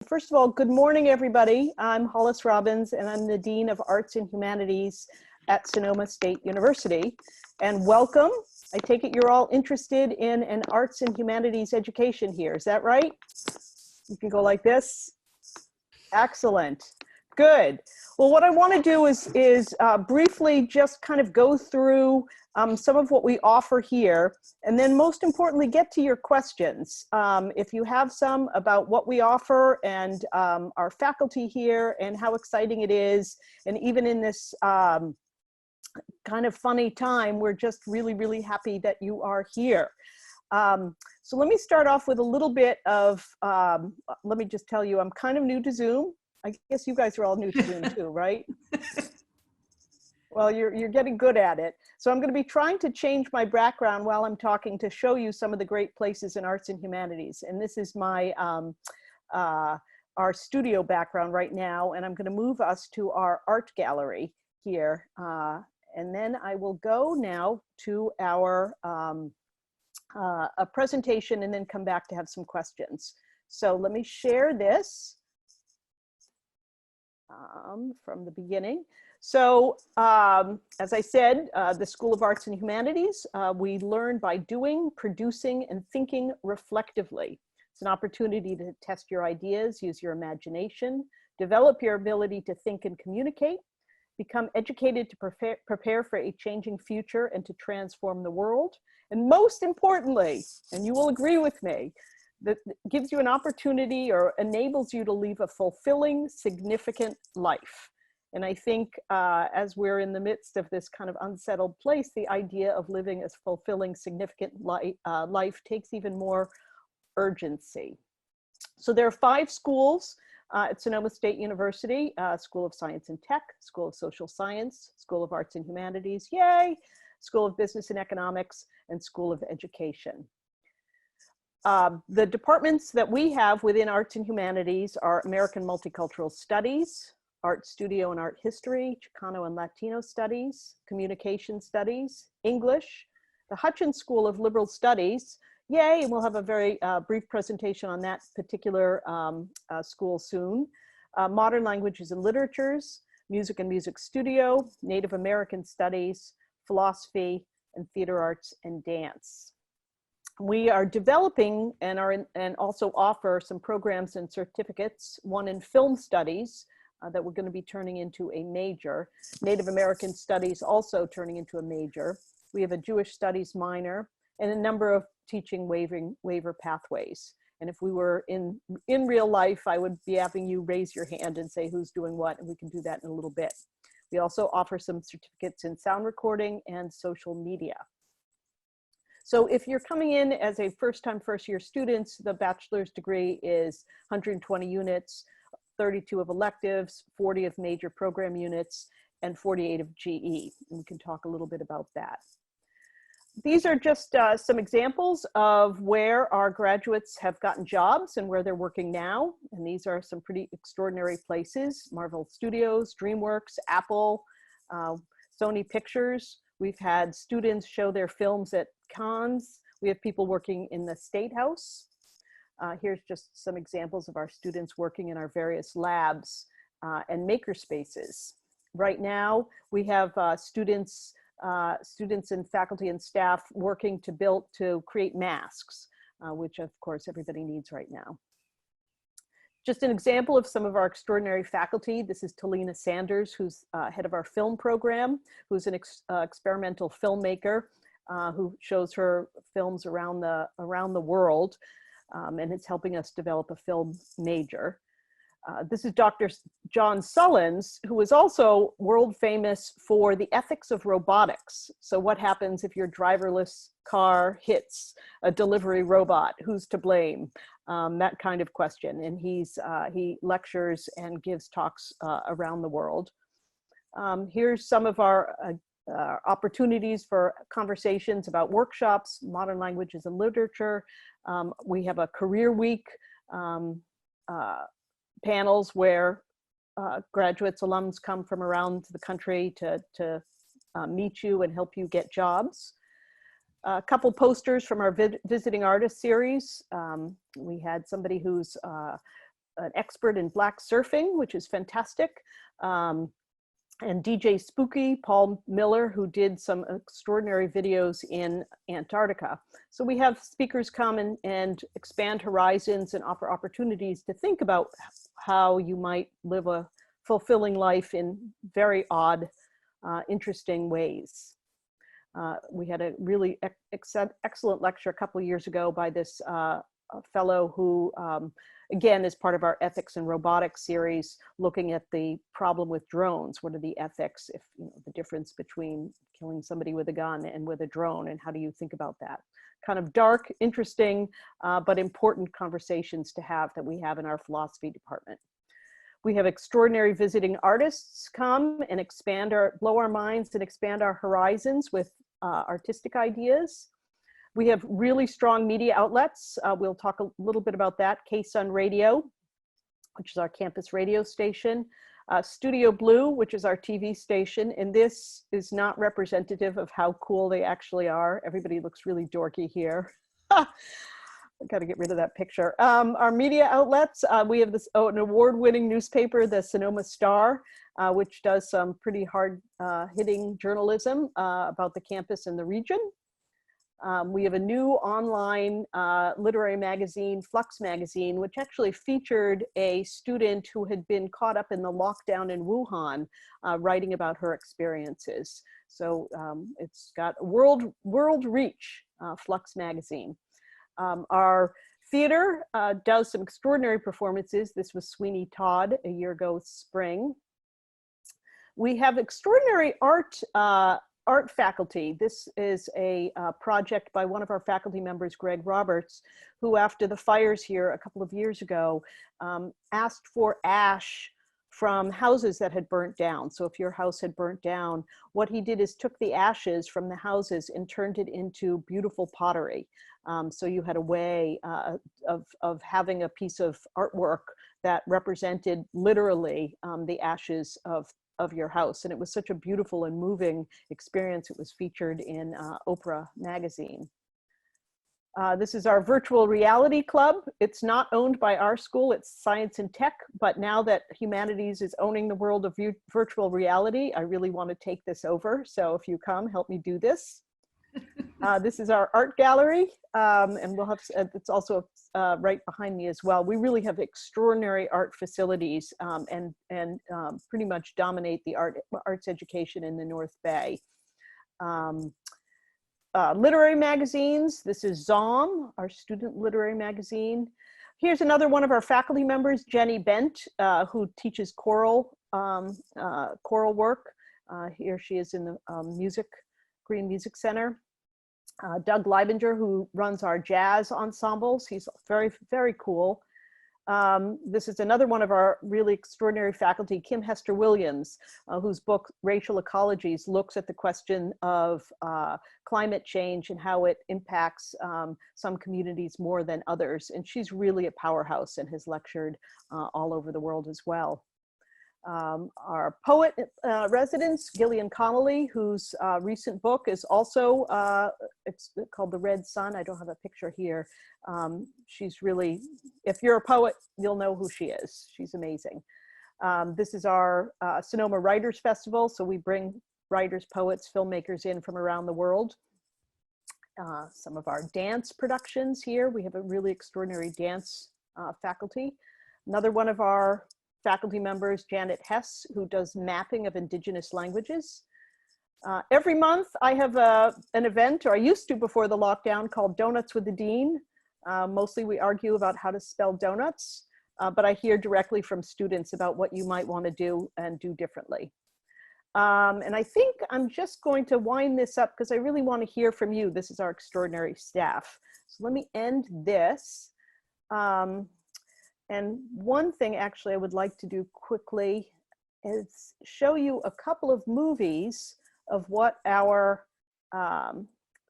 First of all, good morning, everybody. I'm Hollis Robbins, and I'm the Dean of Arts and Humanities at Sonoma State University. And welcome. I take it you're all interested in an arts and humanities education here. Is that right? You can go like this. Excellent. Good. Well, what I want to do is briefly just kind of go through some of what we offer here, and then most importantly, get to your questions. If you have some about what we offer and our faculty here and how exciting it is, and even in this kind of funny time, we're just really, really happy that you are here. So let me start off with a little bit of, let me just tell you, I'm kind of new to Zoom. I guess you guys are all new to Zoom too, right? Well, you're getting good at it. So I'm going to be trying to change my background while I'm talking to show you some of the great places in arts and humanities. And this is my our studio background right now. And I'm going to move us to our art gallery here. And then I will go now to our a presentation and then come back to have some questions. So let me share this from the beginning. So as I said, the School of Arts and Humanities, we learn by doing, producing, and thinking reflectively. It's an opportunity to test your ideas, use your imagination, develop your ability to think and communicate, become educated to prepare for a changing future and to transform the world. And most importantly, and you will agree with me, that gives you an opportunity or enables you to live a fulfilling, significant life. And I think as we're in the midst of this kind of unsettled place, the idea of living a fulfilling, significant life takes even more urgency. So there are 5 schools at Sonoma State University: School of Science and Tech, School of Social Science, School of Arts and Humanities, yay, School of Business and Economics, and School of Education. The departments that we have within Arts and Humanities are American Multicultural Studies, Art Studio and Art History, Chicano and Latino Studies, Communication Studies, English, the Hutchins School of Liberal Studies, yay, and we'll have a very brief presentation on that particular school soon, Modern Languages and Literatures, Music and Music Studio, Native American Studies, Philosophy, and Theater Arts and Dance. We are developing and also offer some programs and certificates, one in film studies that we're going to be turning into a major, Native American Studies also turning into a major. We have a Jewish Studies minor and a number of teaching waiver pathways. And if we were in real life, I would be having you raise your hand and say who's doing what, and we can do that in a little bit. We also offer some certificates in sound recording and social media. So if you're coming in as a first-time, first-year students, the bachelor's degree is 120 units, 32 of electives, 40 of major program units, and 48 of GE. And we can talk a little bit about that. These are just some examples of where our graduates have gotten jobs and where they're working now. And these are some pretty extraordinary places: Marvel Studios, DreamWorks, Apple, Sony Pictures. We've had students show their films at Cannes. We have people working in the State House. Here's just some examples of our students working in our various labs and maker spaces. Right now, we have students and faculty and staff working to create masks, which of course everybody needs right now. Just an example of some of our extraordinary faculty. This is Talina Sanders, who's head of our film program, who's an experimental filmmaker who shows her films around the world, and it's helping us develop a film major. This is Dr. John Sullins, who is also world famous for the ethics of robotics. So what happens if your driverless car hits a delivery robot? Who's to blame? That kind of question. And he lectures and gives talks around the world. Here's some of our opportunities for conversations about workshops, modern languages and literature. We have a career week panels where graduates, alums come from around the country to meet you and help you get jobs. A couple posters from our visiting artist series. We had somebody who's an expert in black surfing, which is fantastic. And DJ Spooky, Paul Miller, who did some extraordinary videos in Antarctica. So we have speakers come and expand horizons and offer opportunities to think about how you might live a fulfilling life in very odd, interesting ways. We had a really excellent lecture a couple of years ago by this fellow who, again, is part of our ethics and robotics series, looking at the problem with drones. What are the ethics, if the difference between killing somebody with a gun and with a drone, and how do you think about that? Kind of dark, interesting, but important conversations to have that we have in our philosophy department. We have extraordinary visiting artists come and blow our minds and expand our horizons with artistic ideas. We have really strong media outlets. We'll talk a little bit about that. K-Sun Radio, which is our campus radio station. Studio Blue, which is our TV station. And this is not representative of how cool they actually are. Everybody looks really dorky here. I gotta get rid of that picture. Our media outlets, we have this an award-winning newspaper, the Sonoma Star, which does some pretty hard-hitting journalism about the campus and the region. We have a new online literary magazine, Flux Magazine, which actually featured a student who had been caught up in the lockdown in Wuhan, writing about her experiences. So it's got world reach, Flux Magazine. Our theater does some extraordinary performances. This was Sweeney Todd a year ago, spring. We have extraordinary art faculty. This is a project by one of our faculty members, Greg Roberts, who after the fires here a couple of years ago, asked for ash from houses that had burnt down. So if your house had burnt down, what he did is took the ashes from the houses and turned it into beautiful pottery. So you had a way of having a piece of artwork that represented literally the ashes of your house. And it was such a beautiful and moving experience. It was featured in Oprah magazine. This is our virtual reality club. It's not owned by our school, it's science and tech, but now that humanities is owning the world of virtual reality, I really want to take this over. So if you come, help me do this. This is our art gallery, and we'll have, it's also right behind me as well. We really have extraordinary art facilities and pretty much dominate the arts education in the North Bay. Literary magazines, this is ZOM, our student literary magazine. Here's another one of our faculty members, Jenny Bent, who teaches choral work. Here she is in the Green Music Center. Doug Leibinger, who runs our jazz ensembles. He's very, very cool. This is another one of our really extraordinary faculty, Kim Hester Williams, whose book, Racial Ecologies, looks at the question of climate change and how it impacts some communities more than others. And she's really a powerhouse and has lectured all over the world as well. Our poet residence, Gillian Connolly, whose recent book is also, it's called The Red Sun. I don't have a picture here. She's really, if you're a poet, you'll know who she is. She's amazing. This is our Sonoma Writers Festival. So we bring writers, poets, filmmakers in from around the world. Some of our dance productions here. We have a really extraordinary dance faculty. Another one of our faculty members, Janet Hess, who does mapping of Indigenous languages. Every month I have an event, or I used to before the lockdown, called Donuts with the Dean. Mostly we argue about how to spell donuts, but I hear directly from students about what you might want to do and do differently. And I think I'm just going to wind this up because I really want to hear from you. This is our extraordinary staff. So let me end this. And one thing actually I would like to do quickly is show you a couple of movies of what our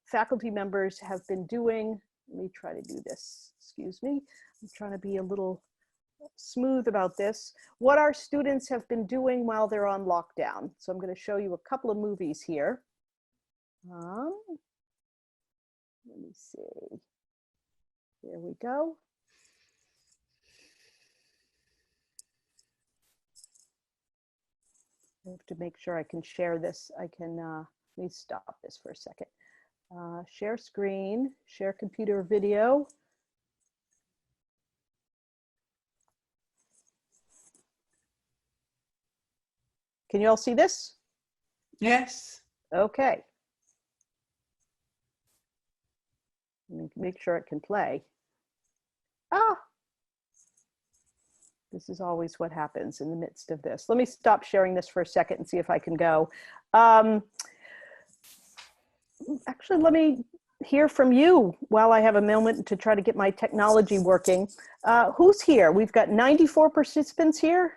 faculty members have been doing. Let me try to do this, excuse me. I'm trying to be a little smooth about this. What our students have been doing while they're on lockdown. So I'm going to show you a couple of movies here. Let me see. There we go. have to make sure I can share this. I can, let me stop this for a second. Share screen, share computer video. Can you all see this? Yes. Okay. Let me make sure it can play. Ah, this is always what happens in the midst of this. Let me stop sharing this for a second and see if I can go. Actually, let me hear from you while I have a moment to try to get my technology working. Who's here? We've got 94 participants here.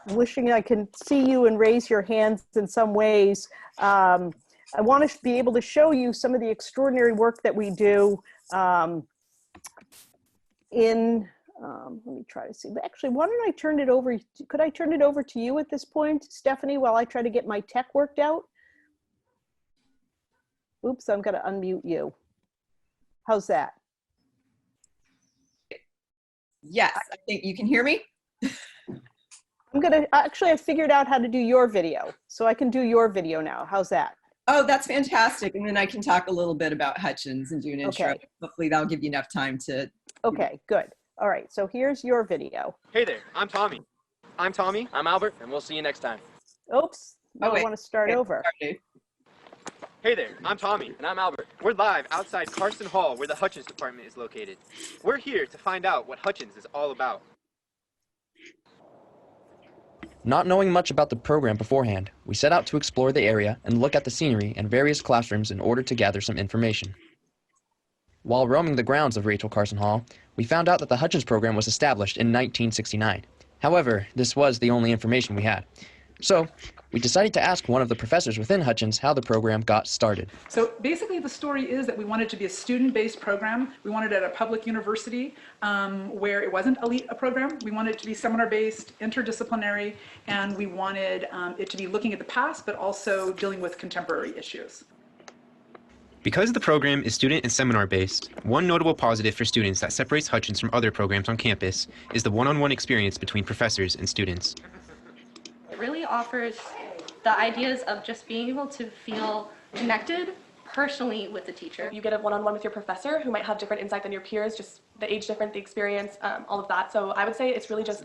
I'm wishing I can see you and raise your hands in some ways. I want to be able to show you some of the extraordinary work that we do let me try to see. But actually, why don't I turn it over? Could I turn it over to you at this point, Stephanie, while I try to get my tech worked out? Oops, I'm going to unmute you. How's that? Yes, I think you can hear me. Actually, I figured out how to do your video, so I can do your video now. How's that? Oh, that's fantastic. And then I can talk a little bit about Hutchins and do an intro. Okay. Hopefully that'll give you enough time to. Okay, good. All right, so here's your video. Hey there, I'm Tommy. I'm Tommy. I'm Albert, and we'll see you next time. Oops, no, Oh, wait. I want to start over. Sorry. Hey there, I'm Tommy. And I'm Albert. We're live outside Carson Hall, where the Hutchins department is located. We're here to find out what Hutchins is all about. Not knowing much about the program beforehand, we set out to explore the area and look at the scenery and various classrooms in order to gather some information. While roaming the grounds of Rachel Carson Hall, we found out that the Hutchins program was established in 1969. However, this was the only information we had. So, we decided to ask one of the professors within Hutchins how the program got started. So basically the story is that we wanted to be a student-based program. We wanted it at a public university where it wasn't a program. We wanted it to be seminar-based, interdisciplinary, and we wanted it to be looking at the past, but also dealing with contemporary issues. Because the program is student and seminar-based, one notable positive for students that separates Hutchins from other programs on campus is the one-on-one experience between professors and students. It really offers the ideas of just being able to feel connected personally with the teacher. You get a one-on-one with your professor who might have different insight than your peers, just the age difference, the experience, all of that. So I would say it's really just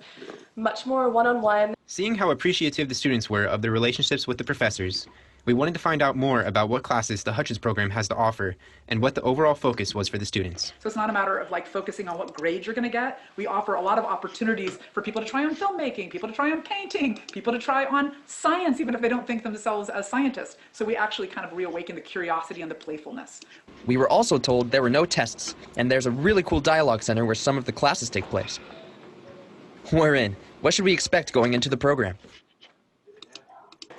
much more one-on-one. Seeing how appreciative the students were of their relationships with the professors, we wanted to find out more about what classes the Hutchins program has to offer and what the overall focus was for the students. So it's not a matter of like focusing on what grades you're going to get. We offer a lot of opportunities for people to try on filmmaking, people to try on painting, people to try on science, even if they don't think themselves as scientists. So we actually kind of reawaken the curiosity and the playfulness. We were also told there were no tests, and there's a really cool dialogue center where some of the classes take place. We're in. What should we expect going into the program?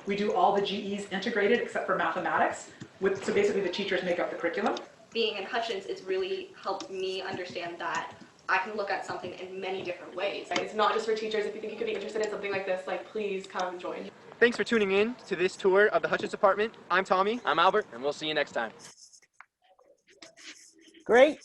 We do all the GEs integrated except for mathematics. So basically the teachers make up the curriculum. Being in Hutchins has really helped me understand that I can look at something in many different ways. It's not just for teachers. If you think you could be interested in something like this, please come join. Thanks for tuning in to this tour of the Hutchins department. I'm Tommy. I'm Albert, and we'll see you next time. Great.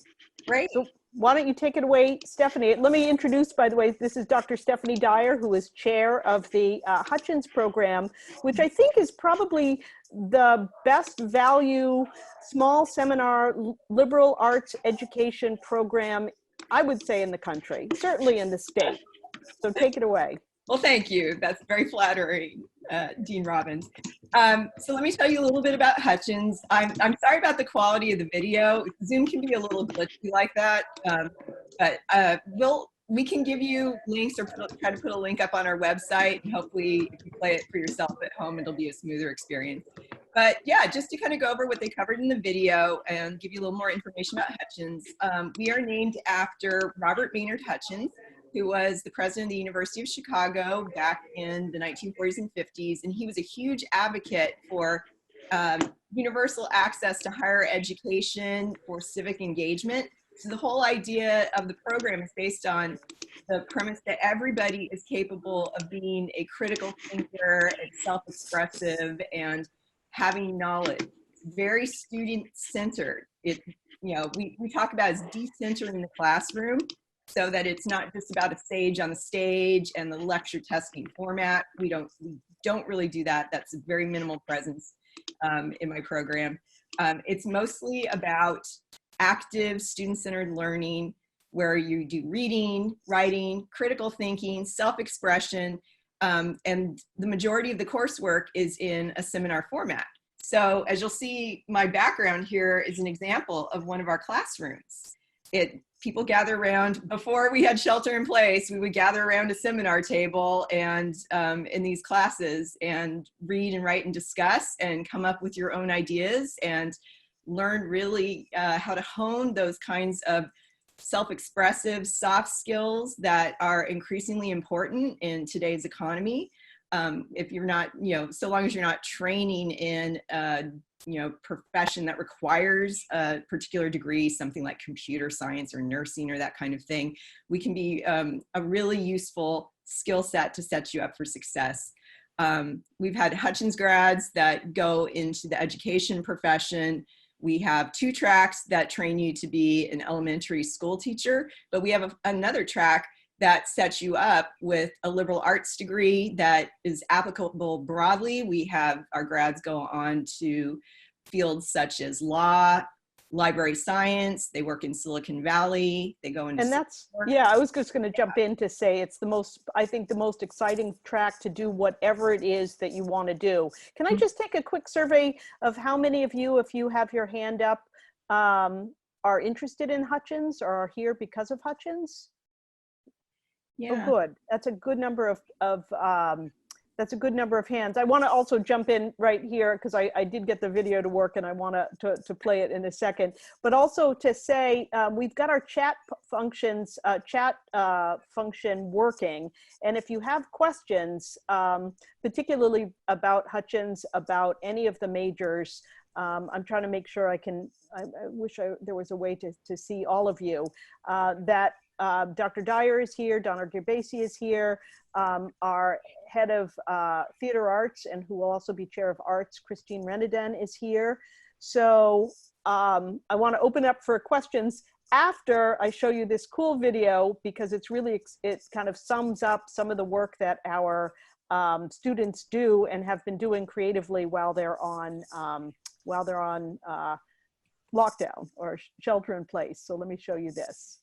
Great. So why don't you take it away, Stephanie? Let me introduce, by the way, this is Dr. Stephanie Dyer, who is chair of the Hutchins program, which I think is probably the best value small seminar liberal arts education program, I would say, in the country, certainly in the state. So take it away. Well, thank you. That's very flattering, Dean Robbins. So let me tell you a little bit about Hutchins. I'm sorry about the quality of the video. Zoom can be a little glitchy like that, but we can give you links or try to put a link up on our website, and hopefully if you play it for yourself at home, it'll be a smoother experience. But yeah, just to kind of go over what they covered in the video and give you a little more information about Hutchins. We are named after Robert Maynard Hutchins, who was the president of the University of Chicago back in the 1940s and 50s. And he was a huge advocate for universal access to higher education, for civic engagement. So the whole idea of the program is based on the premise that everybody is capable of being a critical thinker and self-expressive and having knowledge. It's very student-centered. We talk about as decentering the classroom. so that it's not just about a sage on the stage and the lecture testing format. We don't really do that. That's a very minimal presence in my program. It's mostly about active student-centered learning, where you do reading, writing, critical thinking, self-expression, and the majority of the coursework is in a seminar format. So as you'll see, my background here is an example of one of our classrooms. People gather around. Before we had shelter in place, we would gather around a seminar table and in these classes and read and write and discuss and come up with your own ideas and learn really how to hone those kinds of self-expressive soft skills that are increasingly important in today's economy. If you're not, so long as you're not training in a, profession that requires a particular degree, something like computer science or nursing or that kind of thing, we can be a really useful skill set to set you up for success. We've had Hutchins grads that go into the education profession. We have 2 tracks that train you to be an elementary school teacher, but we have another track that sets you up with a liberal arts degree that is applicable broadly. We have our grads go on to fields such as law, library science. They work in Silicon Valley. They go into— And that's, yeah, I was just going to jump in to say it's I think the most exciting track to do whatever it is that you want to do. Can I just take a quick survey of how many of you, if you have your hand up, are interested in Hutchins or are here because of Hutchins? Yeah. Oh, good. That's a good number of that's a good number of hands. I want to also jump in right here because I did get the video to work and I want to play it in a second. But also to say we've got our chat function working, and if you have questions, particularly about Hutchins, about any of the majors, I'm trying to make sure I wish there was a way to see all of you. Dr. Dyer is here, Donna Gerbasi is here, our head of theater arts and who will also be chair of arts, Christine Reneden, is here. So I want to open up for questions after I show you this cool video, because it kind of sums up some of the work that our students do and have been doing creatively while they're on lockdown or shelter in place. So let me show you this.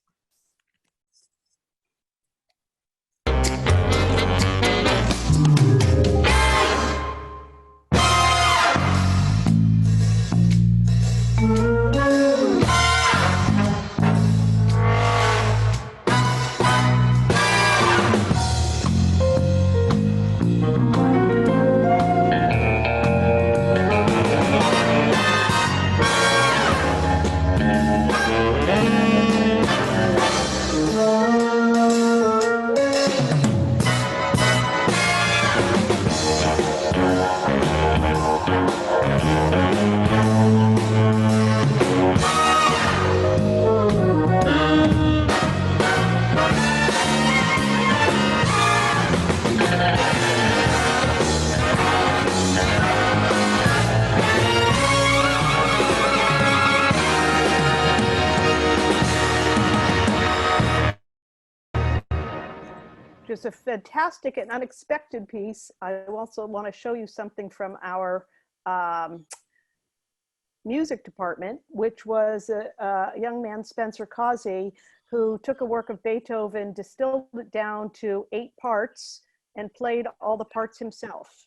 Just a fantastic and unexpected piece. I also want to show you something from our music department, which was a young man, Spencer Causey, who took a work of Beethoven, distilled it down to 8 parts, and played all the parts himself.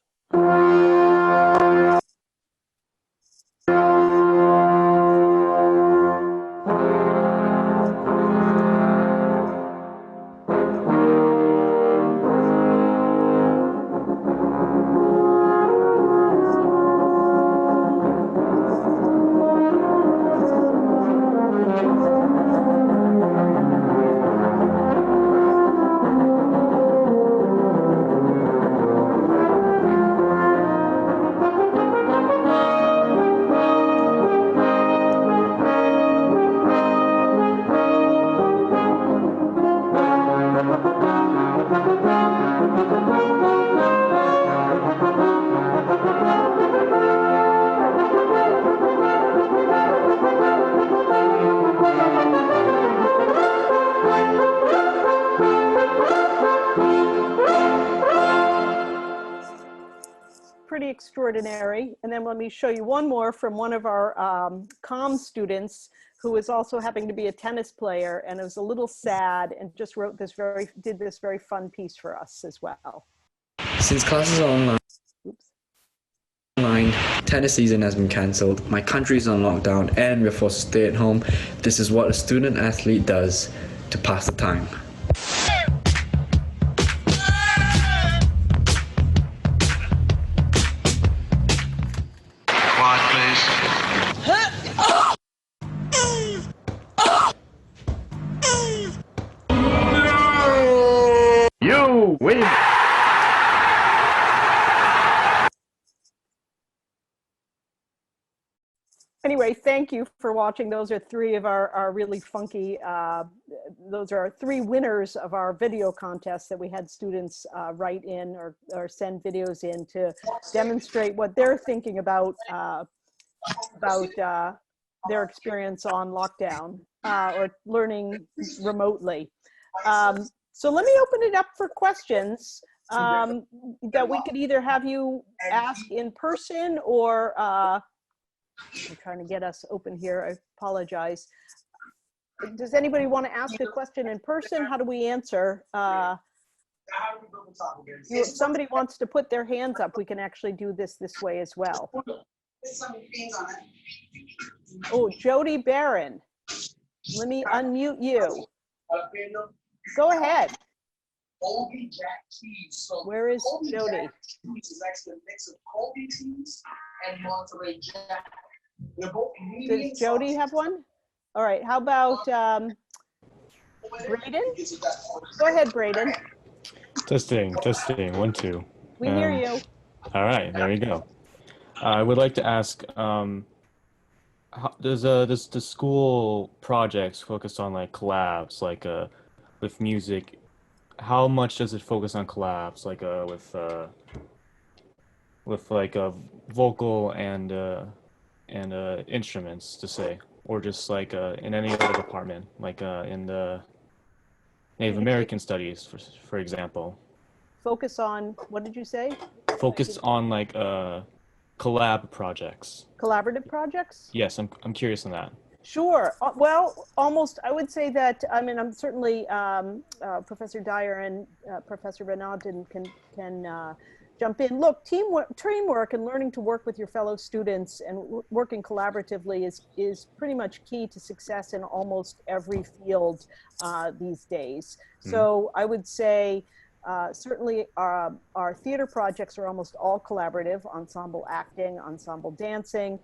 extraordinary. And then let me show you one more from one of our comm students who is also happening to be a tennis player, and it was a little sad and just did this very fun piece for us as well. Since classes are online, tennis season has been cancelled, my country is on lockdown, and we're forced to stay at home. This is what a student athlete does to pass the time. You win! Anyway, thank you for watching. Those are three of our really funky, those are our three winners of our video contest that we had students write in or send videos in to demonstrate what they're thinking about their experience on lockdown or learning remotely. So let me open it up for questions that we could either have you ask in person or I'm trying to get us open here. I apologize. Does anybody want to ask a question in person? How do we answer? If somebody wants to put their hands up, we can actually do this way as well. Oh, Jody Barron. Let me unmute you. Go ahead. Where is Jody? Does Jody have one? All right, how about Braden? Go ahead, Braden. Testing, 1, 2. We hear you. All right, there we go. I would like to ask, does the school projects focus on like collabs, like with music? How much does it focus on collabs, like with like a vocal and instruments, to say, or just like in any other department, like in the Native American studies, for example? Focus on, what did you say? Focus on like collab projects. Collaborative projects? Yes, I'm curious on that. Sure. Well, almost, I would say that, I mean, I'm certainly, Professor Dyer and Professor Renaldin can jump in. Look, teamwork and learning to work with your fellow students and working collaboratively is pretty much key to success in almost every field these days. So I would say, certainly our theater projects are almost all collaborative: ensemble acting, ensemble dancing.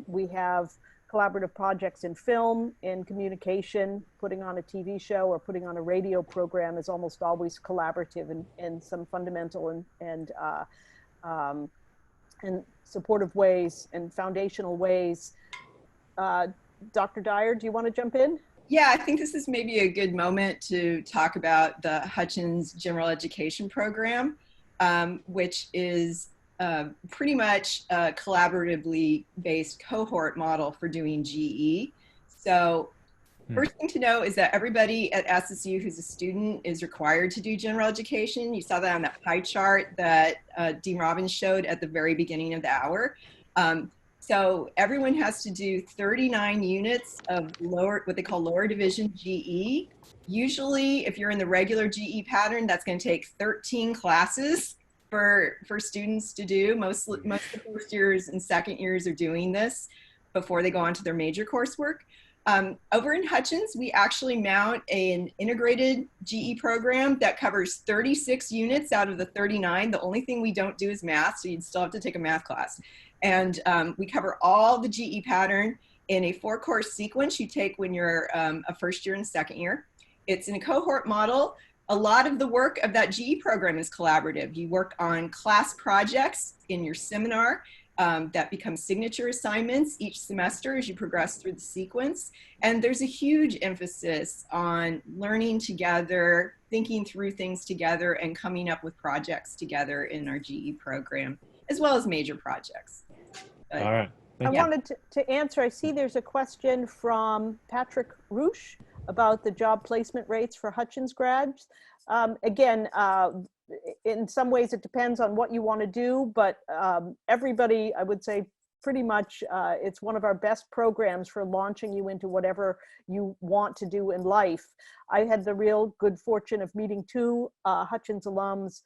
We have collaborative projects in film, in communication. Putting on a TV show or putting on a radio program is almost always collaborative in some fundamental and supportive ways and foundational ways. Dr. Dyer, do you want to jump in? Yeah, I think this is maybe a good moment to talk about the Hutchins General Education Program, which is pretty much a collaboratively based cohort model for doing GE. So first thing to know is that everybody at SSU who's a student is required to do general education. You saw that on that pie chart that Dean Robbins showed at the very beginning of the hour. So everyone has to do 39 units of what they call lower division GE. Usually, if you're in the regular GE pattern, that's going to take 13 classes for students to do. Most of the first years and second years are doing this before they go on to their major coursework. Over in Hutchins, we actually mount an integrated GE program that covers 36 units out of the 39. The only thing we don't do is math, so you'd still have to take a math class. And we cover all the GE pattern in a 4-course sequence you take when you're a first year and second year. It's in a cohort model. A lot of the work of that GE program is collaborative. You work on class projects in your seminar that become signature assignments each semester as you progress through the sequence. And there's a huge emphasis on learning together, thinking through things together, and coming up with projects together in our GE program, as well as major projects. All right. I wanted to answer, I see there's a question from Patrick Roosh about the job placement rates for Hutchins grads. Again, in some ways it depends on what you want to do, but everybody, I would say pretty much, it's one of our best programs for launching you into whatever you want to do in life. I had the real good fortune of meeting two Hutchins alums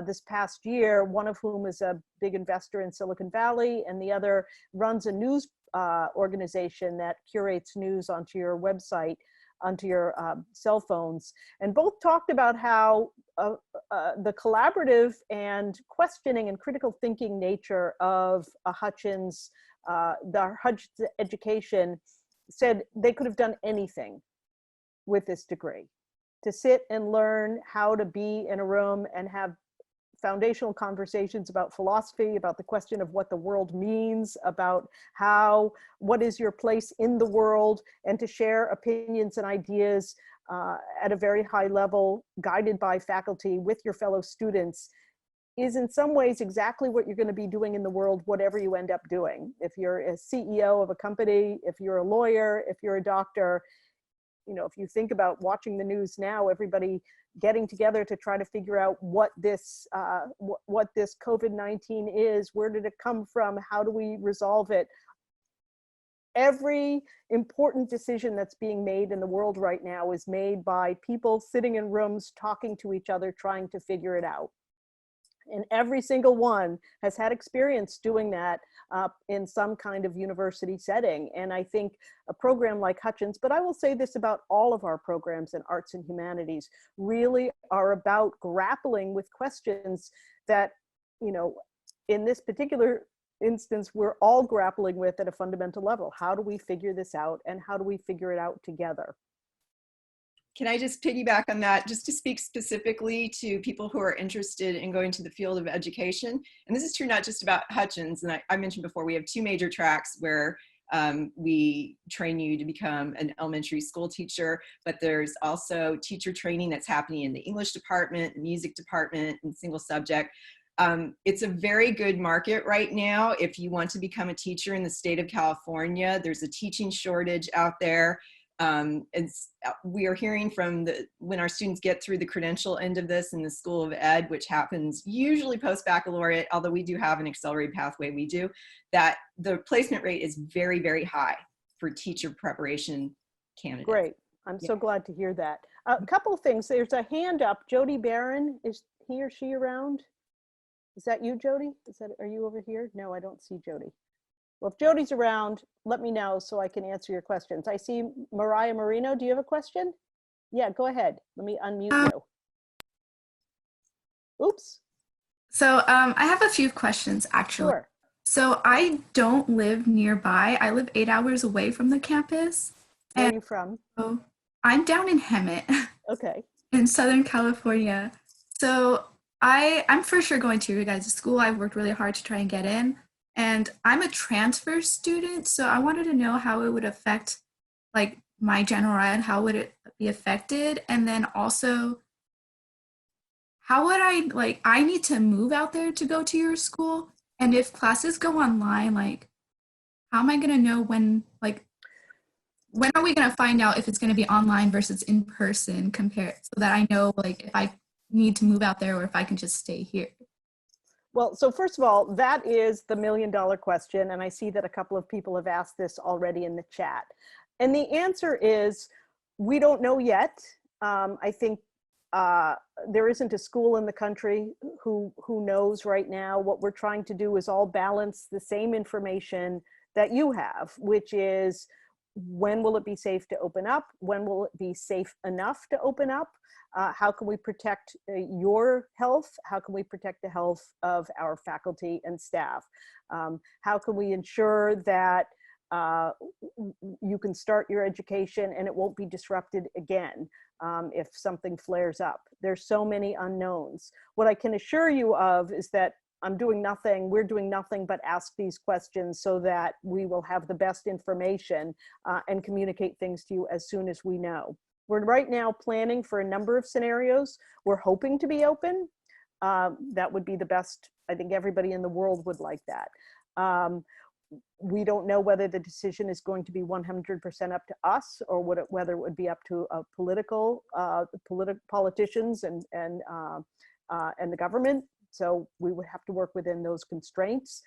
this past year, one of whom is a big investor in Silicon Valley, and the other runs a news organization that curates news onto your website, onto your cell phones. And both talked about how the collaborative and questioning and critical thinking nature of Hutchins, the Hutchins education, said they could have done anything with this degree. To sit and learn how to be in a room and have foundational conversations about philosophy, about the question of what the world means, about what is your place in the world, and to share opinions and ideas at a very high level, guided by faculty with your fellow students, is in some ways exactly what you're going to be doing in the world, whatever you end up doing. If you're a CEO of a company, if you're a lawyer, if you're a doctor, you know, if you think about watching the news now, everybody getting together to try to figure out what this COVID-19 is, where did it come from, how do we resolve it? Every important decision that's being made in the world right now is made by people sitting in rooms, talking to each other, trying to figure it out. And every single one has had experience doing that in some kind of university setting. And I think a program like Hutchins, but I will say this about all of our programs in arts and humanities, really are about grappling with questions that, you know, in this particular instance, we're all grappling with at a fundamental level. How do we figure this out, and how do we figure it out together? Can I just piggyback on that, just to speak specifically to people who are interested in going to the field of education? And this is true not just about Hutchins, and I mentioned before, we have two major tracks where we train you to become an elementary school teacher, but there's also teacher training that's happening in the English department, the music department, and single subject. It's a very good market right now. If you want to become a teacher in the state of California, there's a teaching shortage out there. We are hearing from when our students get through the credential end of this in the School of Ed, which happens usually post-baccalaureate, although we do have an accelerated pathway, that the placement rate is very, very high for teacher preparation candidates. Great. I'm so glad to hear that. A couple of things. There's a hand up. Jody Barron, is he or she around? Is that you, Jody? Are you over here? No, I don't see Jody. Well, if Jody's around, let me know so I can answer your questions. I see Mariah Marino. Do you have a question? Yeah, go ahead. Let me unmute you. Oops. So I have a few questions, actually. Sure. So I don't live nearby. I live 8 hours away from the campus. Where are you from? So I'm down in Hemet. Okay. In Southern California. So I'm for sure going to your guys' school. I've worked really hard to try and get in. And I'm a transfer student, so I wanted to know how it would affect like my general ed, how would it be affected? And then also, how would I need to move out there to go to your school? And if classes go online, like, how am I gonna know when are we gonna find out if it's gonna be online versus in person compared, so that I know like if I need to move out there or if I can just stay here? Well, so first of all, that is the million-dollar question, and I see that a couple of people have asked this already in the chat. And the answer is, we don't know yet. I think there isn't a school in the country who knows right now. What we're trying to do is all balance the same information that you have, which is, when will it be safe to open up? When will it be safe enough to open up? How can we protect your health? How can we protect the health of our faculty and staff? How can we ensure that you can start your education and it won't be disrupted again if something flares up? There's so many unknowns. What I can assure you of is that we're doing nothing but ask these questions so that we will have the best information and communicate things to you as soon as we know. We're right now planning for a number of scenarios. We're hoping to be open. That would be the best. I think everybody in the world would like that. We don't know whether the decision is going to be 100% up to us, or whether it would be up to politicians and and the government. So we would have to work within those constraints.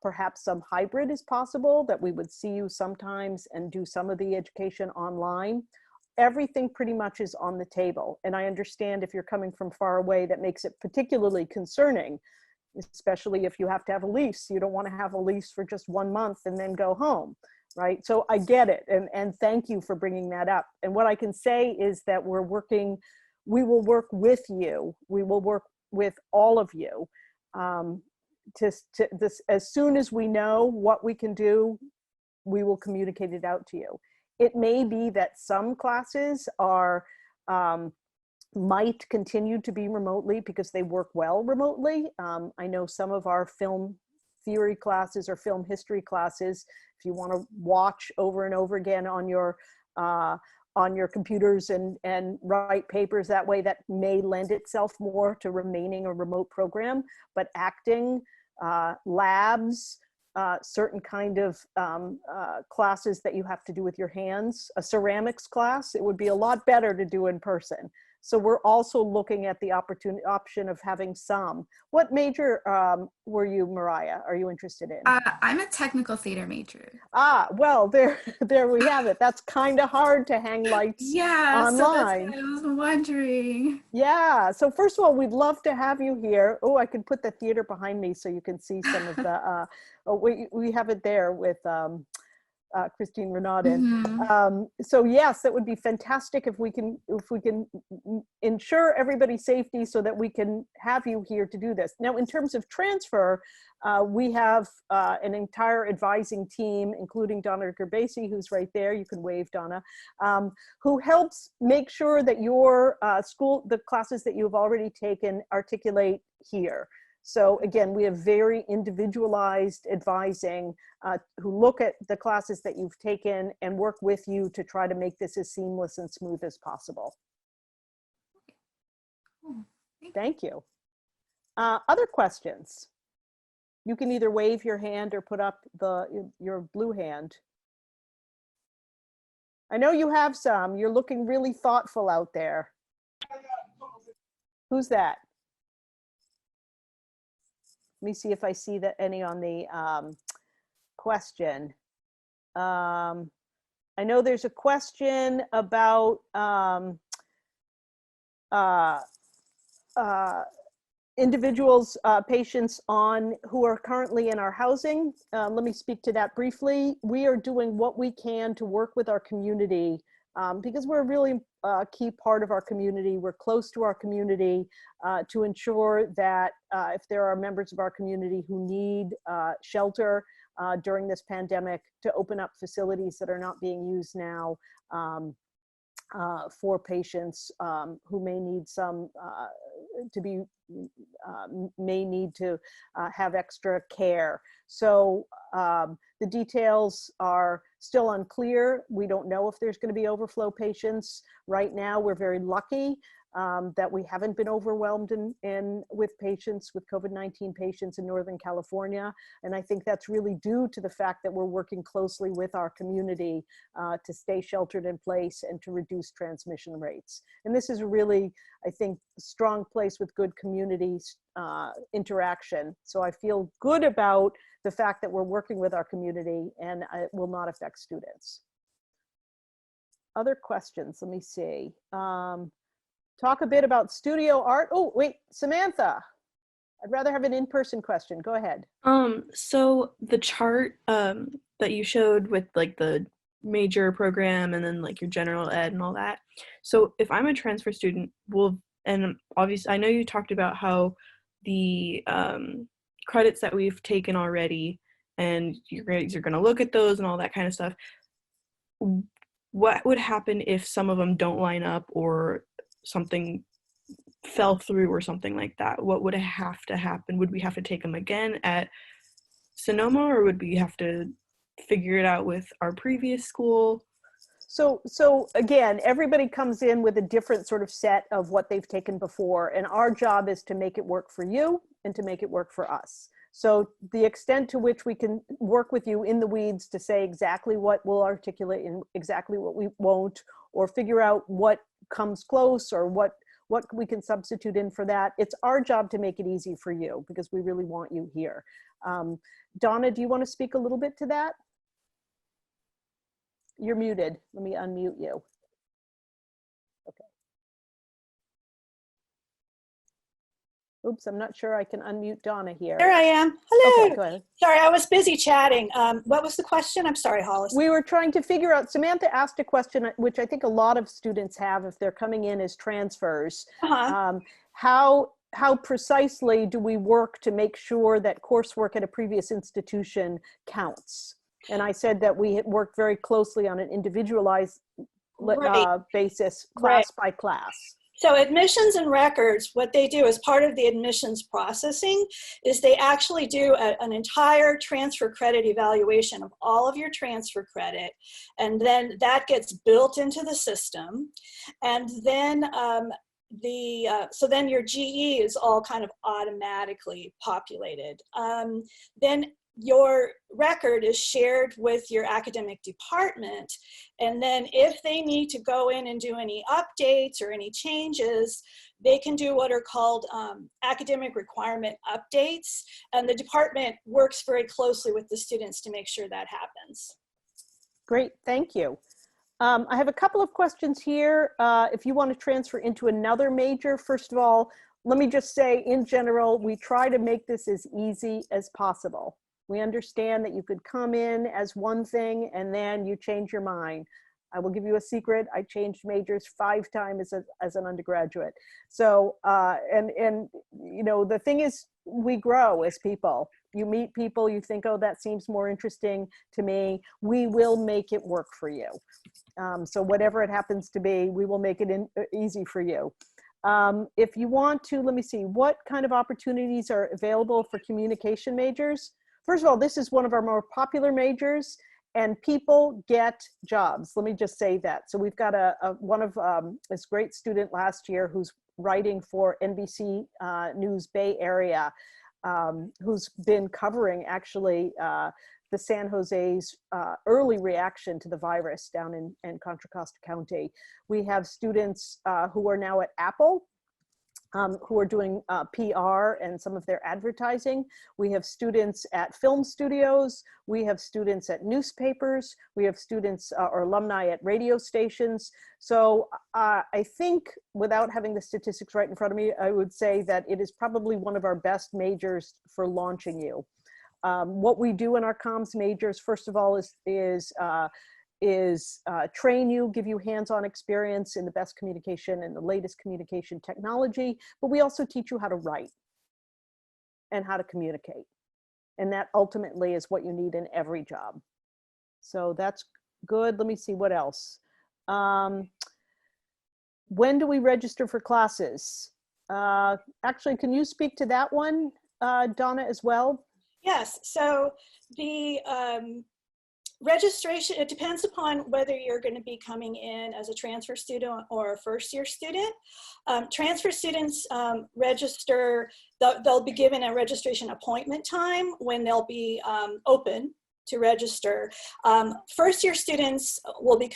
Perhaps some hybrid is possible, that we would see you sometimes and do some of the education online. Everything pretty much is on the table. And I understand if you're coming from far away, that makes it particularly concerning, especially if you have to have a lease. You don't want to have a lease for just 1 month and then go home, right? So I get it, and thank you for bringing that up. And what I can say is that we will work with you. We will work with all of you as soon as we know what we can do, we will communicate it out to you. It may be that some classes are might continue to be remotely because they work well remotely. I know some of our film theory classes or film history classes, if you want to watch over and over again on your computers and write papers that way, that may lend itself more to remaining a remote program. But acting, labs, certain kind of classes that you have to do with your hands, a ceramics class, it would be a lot better to do in person. So we're also looking at the option of having some. What major were you, Mariah? Are you interested in? I'm a technical theater major. Well, there we have it. That's kind of hard to hang lights online. So that's what I was wondering. Yeah. So first of all, we'd love to have you here. Oh, I can put the theater behind me so you can see some of the. We have it there with. Christine Renaudin. So yes, that would be fantastic if we can ensure everybody's safety so that we can have you here to do this. Now, in terms of transfer, we have an entire advising team, including Donna Gerbasi, who's right there. You can wave, Donna, who helps make sure that your the classes that you've already taken articulate here. So again, we have very individualized advising who look at the classes that you've taken and work with you to try to make this as seamless and smooth as possible. Thank you. Other questions? You can either wave your hand or put up your blue hand. I know you have some. You're looking really thoughtful out there. Who's that? Let me see if I see that any on the question. I know there's a question about individuals, patients who are currently in our housing. Let me speak to that briefly. We are doing what we can to work with our community because we're a really key part of our community. We're close to our community to ensure that if there are members of our community who need shelter during this pandemic, to open up facilities that are not being used now for patients who may need may need to have extra care. So the details are still unclear. We don't know if there's going to be overflow patients. Right now, we're very lucky that we haven't been overwhelmed with patients, with COVID-19 patients in Northern California. And I think that's really due to the fact that we're working closely with our community to stay sheltered in place and to reduce transmission rates. And this is really, I think, a strong place with good community interaction. So I feel good about the fact that we're working with our community and it will not affect students. Other questions, let me see. Talk a bit about studio art. Oh, wait, Samantha. I'd rather have an in-person question. Go ahead. So the chart that you showed with like the major program and then like your general ed and all that. So if I'm a transfer student, and obviously I know you talked about how the credits that we've taken already and you're going to look at those and all that kind of stuff. What would happen if some of them don't line up or something fell through or something like that? What would have to happen? Would we have to take them again at Sonoma, or would we have to figure it out with our previous school? So again, everybody comes in with a different sort of set of what they've taken before, and our job is to make it work for you and to make it work for us. So the extent to which we can work with you in the weeds to say exactly what we'll articulate and exactly what we won't, or figure out what comes close or what what we can substitute in for that. It's our job to make it easy for you because we really want you here. Donna, do you want to speak a little bit to that? You're muted. Let me unmute you. Okay. Oops, I'm not sure I can unmute Donna here. There I am. Hello. Okay, go ahead. Sorry, I was busy chatting. What was the question? I'm sorry, Hollis. We were trying to figure out, Samantha asked a question, which I think a lot of students have if they're coming in as transfers. How precisely do we work to make sure that coursework at a previous institution counts? And I said that we had worked very closely on an individualized basis, class by class. So admissions and records, what they do as part of the admissions processing is they actually do an entire transfer credit evaluation of all of your transfer credit. And then that gets built into the system. And then so then your GE is all kind of automatically populated. Then your record is shared with your academic department. And then if they need to go in and do any updates or any changes, they can do what are called academic requirement updates. And the department works very closely with the students to make sure that happens. Great, thank you. I have a couple of questions here. If you want to transfer into another major, first of all, let me just say in general, we try to make this as easy as possible. We understand that you could come in as one thing and then you change your mind. I will give you a secret. I changed majors 5 times as an undergraduate. So, and you know, the thing is, we grow as people. You meet people, you think, oh, that seems more interesting to me. We will make it work for you. So whatever it happens to be, we will make it easy for you. If you want to, let me see, what kind of opportunities are available for communication majors? First of all, this is one of our more popular majors and people get jobs. Let me just say that. So we've got one of this great student last year who's writing for NBC News Bay Area, who's been covering actually the San Jose's early reaction to the virus down in Contra Costa County. We have students who are now at Apple, who are doing PR and some of their advertising. We have students at film studios. We have students at newspapers. We have students or alumni at radio stations. So I think without having the statistics right in front of me, I would say that it is probably one of our best majors for launching you. What we do in our comms majors, first of all, is train you, give you hands-on experience in the best communication and the latest communication technology, but we also teach you how to write and how to communicate. And that ultimately is what you need in every job. So that's good. Let me see what else. When do we register for classes? Actually, can you speak to that one, Donna, as well? Yes, so the registration, it depends upon whether you're going to be coming in as a transfer student or a first-year student. Transfer students register, they'll be given a registration appointment time when they'll be open to register. First-year students will be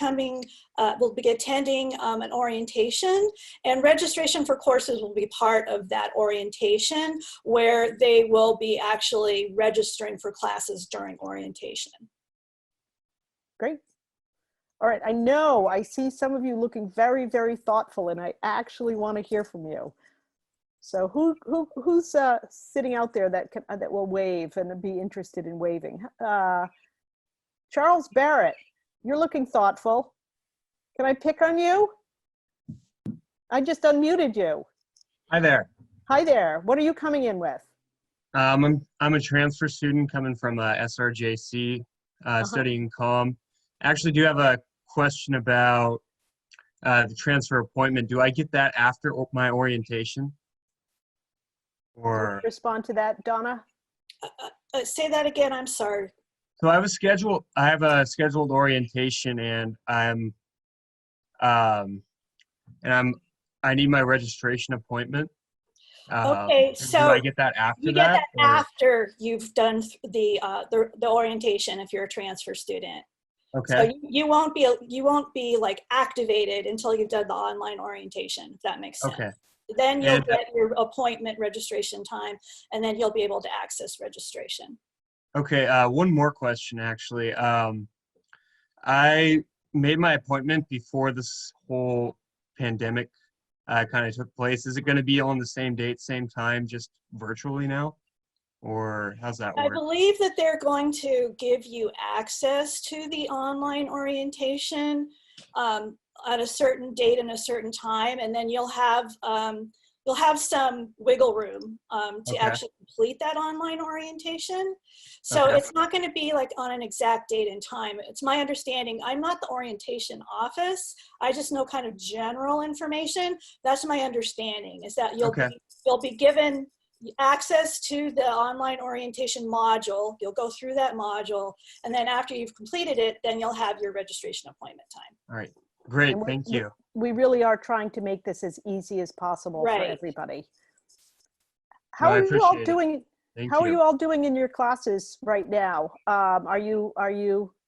attending an orientation, and registration for courses will be part of that orientation where they will be actually registering for classes during orientation. Great. All right, I see some of you looking very, very thoughtful, and I actually want to hear from you. So who's sitting out there that will wave and be interested in waving? Charles Barrett, you're looking thoughtful. Can I pick on you? I just unmuted you. Hi there. Hi there. What are you coming in with? I'm a transfer student coming from SRJC, studying comm. I actually do have a question about the transfer appointment. Do I get that after my orientation? Or respond to that, Donna? Say that again, I'm sorry. So I have a scheduled orientation, and I need my registration appointment. Okay, so do I get that after you get that after you've done the orientation if you're a transfer student. Okay. So you won't be like activated until you've done the online orientation, if that makes sense. Okay. Then you'll And get your appointment registration time, and then you'll be able to access registration. okay, one more question actually. I made my appointment before this whole pandemic kind of took place. Is it going to be on the same date, same time, just virtually now? Or how's that I work? believe that they're going to give you access to the online orientation at a certain date and a certain time, and then you'll have some wiggle room to Okay. actually complete that online orientation. So Okay. it's not going to be like on an exact date and time. It's my understanding. I'm not the orientation office. I just know kind of general information. That's my understanding, is that Okay. you'll be given access to the online orientation module. You'll go through that module, and then after you've completed it, then you'll have your registration appointment time. All right. Great. And Thank you. we really are trying to make this as easy as possible for Right. everybody. No, How I are you all appreciate it. doing? Thank How are you. you all doing in your classes right now? Are you,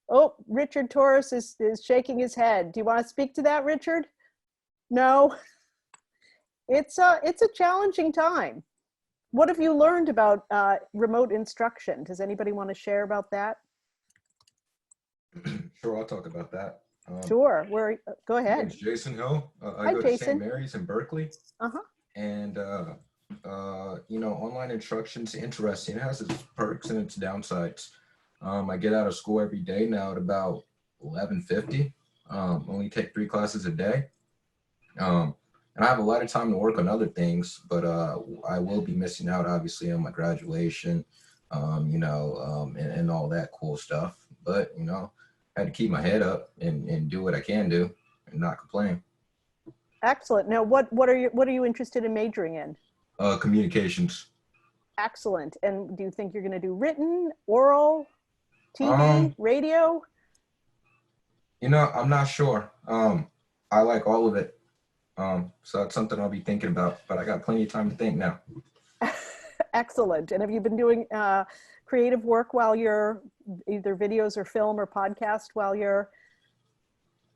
oh, Richard Torres is shaking his head. Do you want to speak to that, Richard? No? It's a challenging time. What have you learned about remote instruction? Does anybody want to share about that? Sure, I'll talk about that. Sure. Go My ahead. name's Jason Hill. I Hi, go to Jason. St. Mary's in Berkeley. Uh-huh. And, online instruction's interesting. It has its perks and its downsides. I get out of school every day now at about 11:50. Only take 3 classes a day. And I have a lot of time to work on other things, but I will be missing out, obviously, on my graduation, and all that cool stuff. But, I had to keep my head up and do what I can do and not complain. Excellent. Now, what are you interested in majoring in? Communications. Excellent. And do you think you're going to do written, oral, TV, Um, radio? I'm not sure. I like all of it. So that's something I'll be thinking about, but I got plenty of time to think now. Excellent. And have you been doing creative work while you're either videos or film or podcast while you're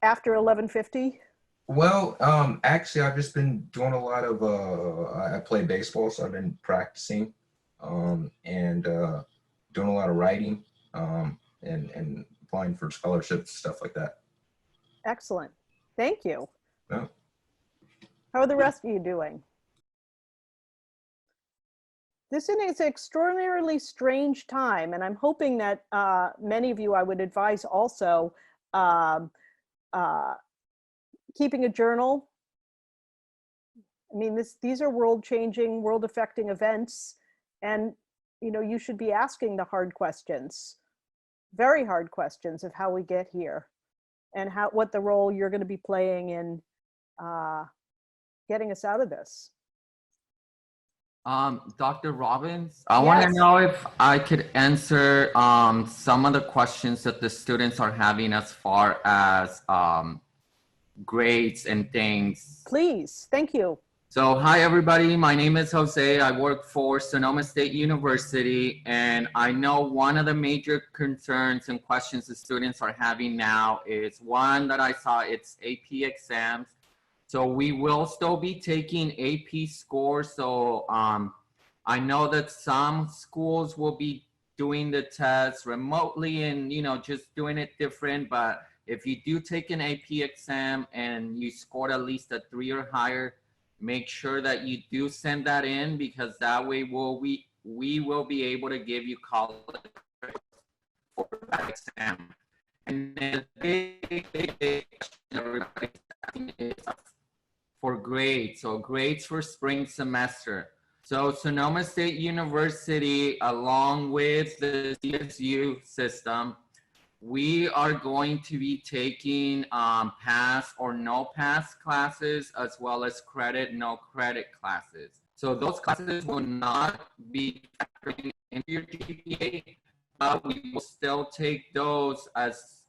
after 11:50? Well, actually, I've just been doing a lot of, I play baseball, so I've been practicing, and doing a lot of writing, and applying for scholarships, stuff like that. Excellent. Thank you. Yeah. How are the rest of you doing? This is an extraordinarily strange time, and I'm hoping that many of you, I would advise also, keeping a journal. I mean, these are world-changing, world-affecting events, and you should be asking the hard questions, very hard questions of how we get here, and what the role you're going to be playing in getting us out of this. Dr. Robbins, I want to know if I could answer some of the questions that the students are having as far as grades and things. Please, thank you. So, hi everybody, my name is Jose. I work for Sonoma State University, and I know one of the major concerns and questions the students are having now is one that I saw, it's AP exams. So we will still be taking AP scores. So I know that some schools will be doing the test remotely and, just doing it different. But if you do take an AP exam and you scored at least a 3 or higher, make sure that you do send that in, because that way we will be able to give you college for that exam. And then the big everybody's asking is for grades. So grades for spring semester. So Sonoma State University, along with the CSU system, we are going to be taking pass or no pass classes, as well as credit, no credit classes. So those classes will not be factoring into your GPA, but we will still take those as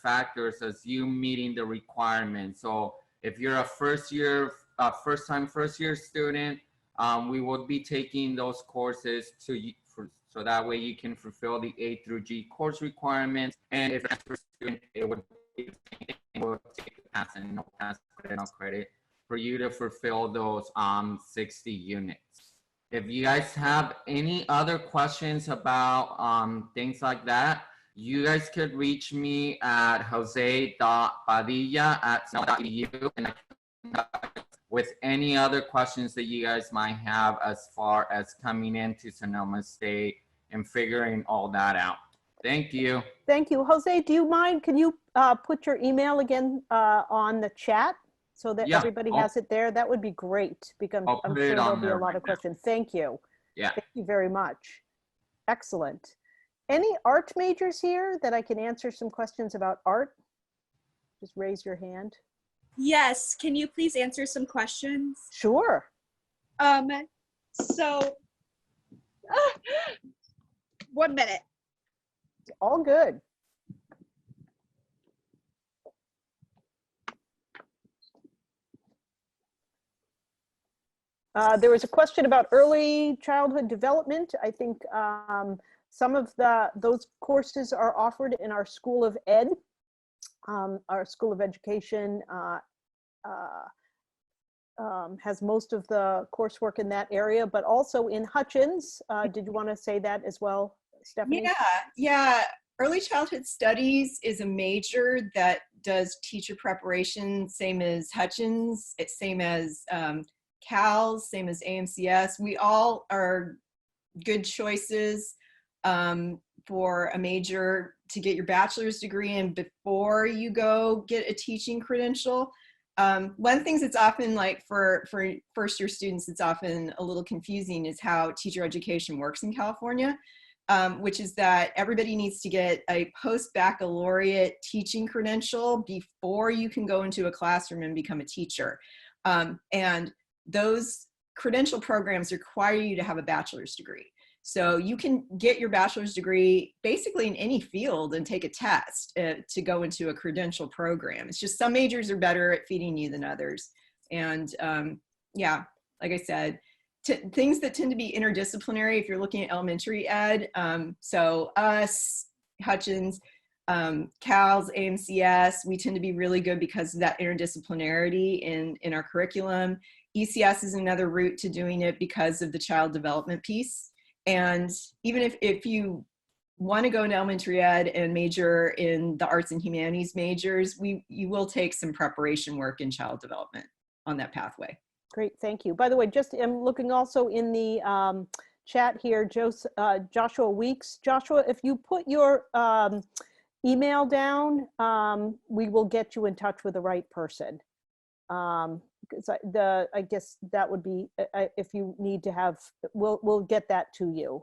factors as you meeting the requirements. So if you're a first year student, we will be taking those courses so that way you can fulfill the A through G course requirements. And if you're a student, it would be take pass and no pass, credit, no credit for you to fulfill those 60 units. If you guys have any other questions about things like that, you guys could reach me at jose.padilla@sonoma.edu and with any other questions that you guys might have as far as coming into Sonoma State and figuring all that out. Thank you. Thank you. Jose, do you mind, can you put your email again on the chat so that everybody has it there? That would be great because I'm sure there'll be a lot of questions. Thank you. Yeah. Thank you very much. Excellent. Any art majors here that I can answer some questions about art? Just raise your hand. Yes, can you please answer some questions? Sure. So, 1 minute. All good. There was a question about early childhood development. I think some of those courses are offered in our School of Ed, our School of Education has most of the coursework in that area, but also in Hutchins. Did you want to say that as well, Stephanie? Yeah. Early childhood studies is a major that does teacher preparation, same as Hutchins, same as CALS, same as AMCS. We all are good choices for a major to get your bachelor's degree in before you go get a teaching credential. One of the things that's often like for first year students, it's often a little confusing is how teacher education works in California, which is that everybody needs to get a post-baccalaureate teaching credential before you can go into a classroom and become a teacher. And those credential programs require you to have a bachelor's degree. So you can get your bachelor's degree basically in any field and take a test to go into a credential program. It's just some majors are better at feeding you than others. And yeah, like I said, things that tend to be interdisciplinary if you're looking at elementary ed. So us, Hutchins, CALS, AMCS, we tend to be really good because of that interdisciplinarity in our curriculum. ECS is another route to doing it because of the child development piece. And even if you want to go into elementary ed and major in the arts and humanities majors, you will take some preparation work in child development on that pathway. Great, thank you. By the way, just I'm looking also in the chat here, Joshua Weeks. Joshua, if you put your email down, we will get you in touch with the right person. I guess that would be if you need to have, we'll get that to you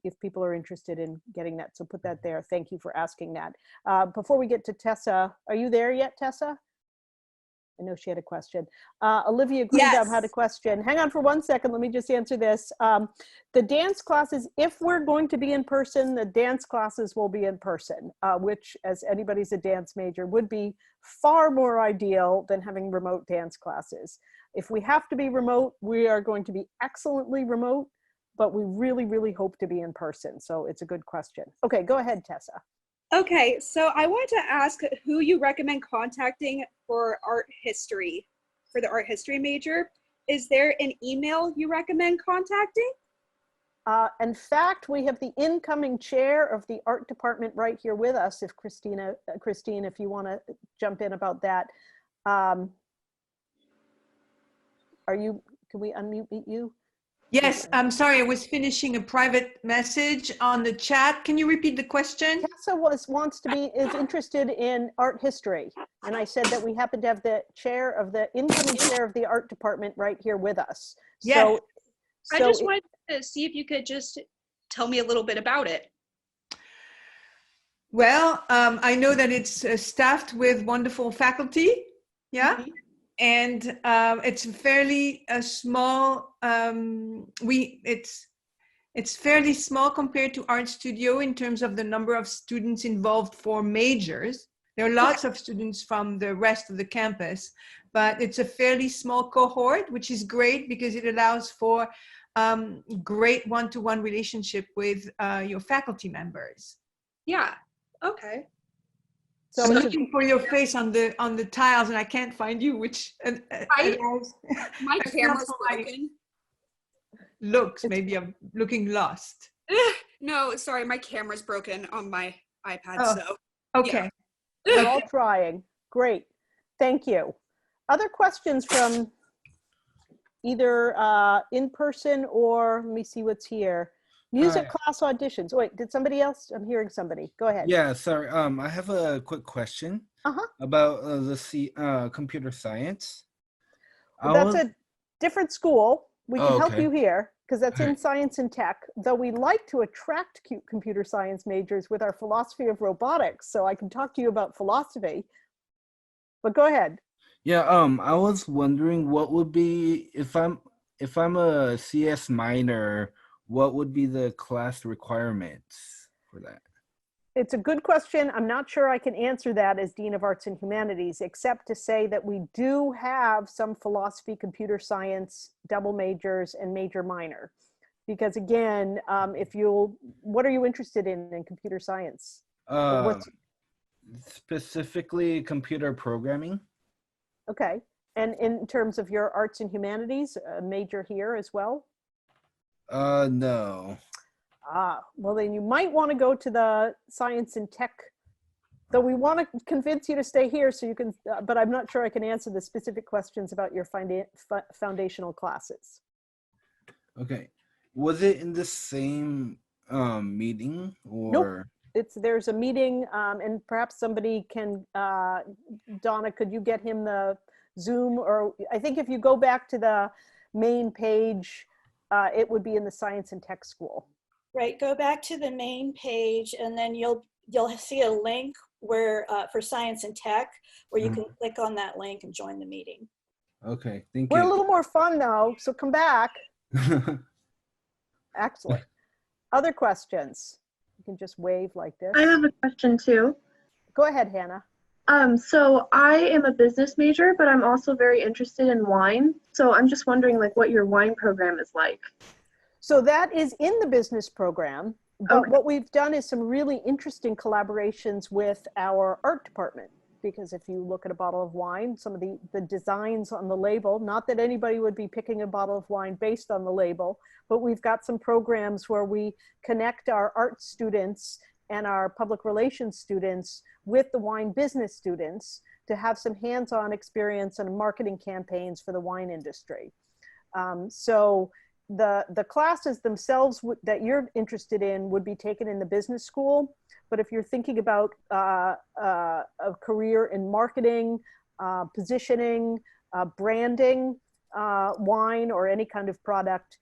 if people are interested in getting that. So put that there. Thank you for asking that. Before we get to Tessa, are you there yet, Tessa? I know she had a question. Olivia Greenbaum had a question. Hang on for 1 second. Let me just answer this. The dance classes, if we're going to be in person, the dance classes will be in person, which, as anybody's a dance major, would be far more ideal than having remote dance classes. If we have to be remote, we are going to be excellently remote, but we really, really hope to be in person. So it's a good question. Okay, go ahead, Tessa. Okay, so I wanted to ask who you recommend contacting for art history, for the art history major. Is there an email you recommend contacting? In fact, we have the incoming chair of the art department right here with us. If Christine, if you want to jump in about that. Can we unmute you? Yes, I'm sorry, I was finishing a private message on the chat. Can you repeat the question? Tessa is interested in art history. And I said that we happen to have the incoming chair of the art department right here with us. Yes. So I just wanted to see if you could just tell me a little bit about it. Well, I know that it's staffed with wonderful faculty. Yeah. Mm-hmm. And it's fairly small. It's fairly small compared to Art Studio in terms of the number of students involved for majors. There are lots of students from the rest of the campus, but it's a fairly small cohort, which is great because it allows for great one-to-one relationship with your faculty members. Yeah. Okay. So I'm it's looking for your face on the tiles and I can't find you, which My camera's broken. looks maybe I'm looking lost. No, sorry, my camera's broken on my iPad. Oh, So okay. we're all trying. Great. Thank you. Other questions from either in person or let me see what's here. Music class auditions. Wait, did somebody else? I'm hearing somebody. Go ahead. Yeah, sorry. I have a quick question about computer science. That's a different school. We can help okay. you here because that's in Alright. science and tech, though we like to attract computer science majors with our philosophy of robotics. So I can talk to you about philosophy, but go ahead. Yeah, I was wondering what would be if I'm a CS minor, what would be the class requirements for that? It's a good question. I'm not sure I can answer that as Dean of Arts and Humanities, except to say that we do have some philosophy, computer science, double majors, and major minor. Because again, what are you interested in computer science? Specifically computer programming. Okay. And in terms of your arts and humanities, a major here as well? No. Well, then you might want to go to the science and tech, though we want to convince you to stay here so you can, but I'm not sure I can answer the specific questions about your foundational classes. Okay. Was it in the same meeting or? Nope. There's a meeting and perhaps somebody can, Donna, could you get him the Zoom? Or I think if you go back to the main page, it would be in the science and tech school. Right, go back to the main page and then you'll see a link where for science and tech where you can click on that link and join the meeting. Okay, thank We're you. a little more fun though, so come back. Excellent. Other questions? You can just wave like this. I have a question too. Go ahead, Hannah. So I am a business major, but I'm also very interested in wine. So I'm just wondering like what your wine program is like. So that is in the business program, but what we've done is some really interesting collaborations with our art department, because if you look at a bottle of wine, some of the designs on the label, not that anybody would be picking a bottle of wine based on the label, but we've got some programs where we connect our art students and our public relations students with the wine business students to have some hands-on experience and marketing campaigns for the wine industry. So the classes themselves that you're interested in would be taken in the business school. But if you're thinking about a career in marketing, positioning, branding, wine or any kind of product,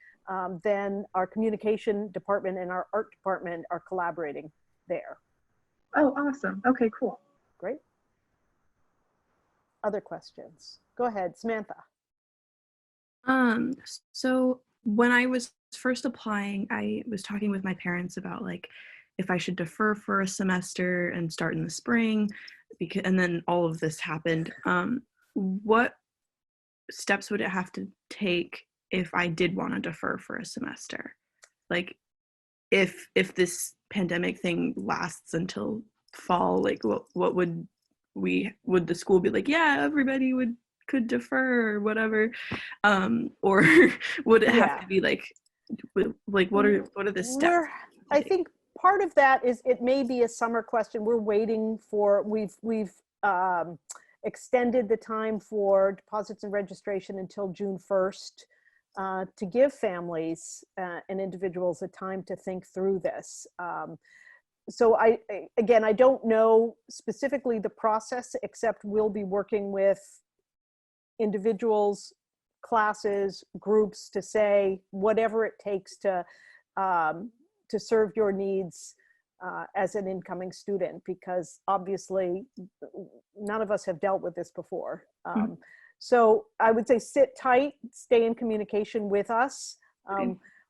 then our communication department and our art department are collaborating there. Oh, awesome. Okay, cool. Great. Other questions? Go ahead, Samantha. So when I was first applying, I was talking with my parents about like if I should defer for a semester and start in the spring, and then all of this happened. What steps would it have to take if I did want to defer for a semester? Like if this pandemic thing lasts until fall, like what would the school be like, yeah, everybody could defer or whatever, or would it have to be like what are the steps? I think part of that is it may be a summer question. We're waiting for, we've extended the time for deposits and registration until June 1st to give families and individuals a time to think through this. So again, I don't know specifically the process, except we'll be working with individuals, classes, groups to say whatever it takes to serve your needs as an incoming student, because obviously none of us have dealt with this before. So I would say sit tight, stay in communication with us.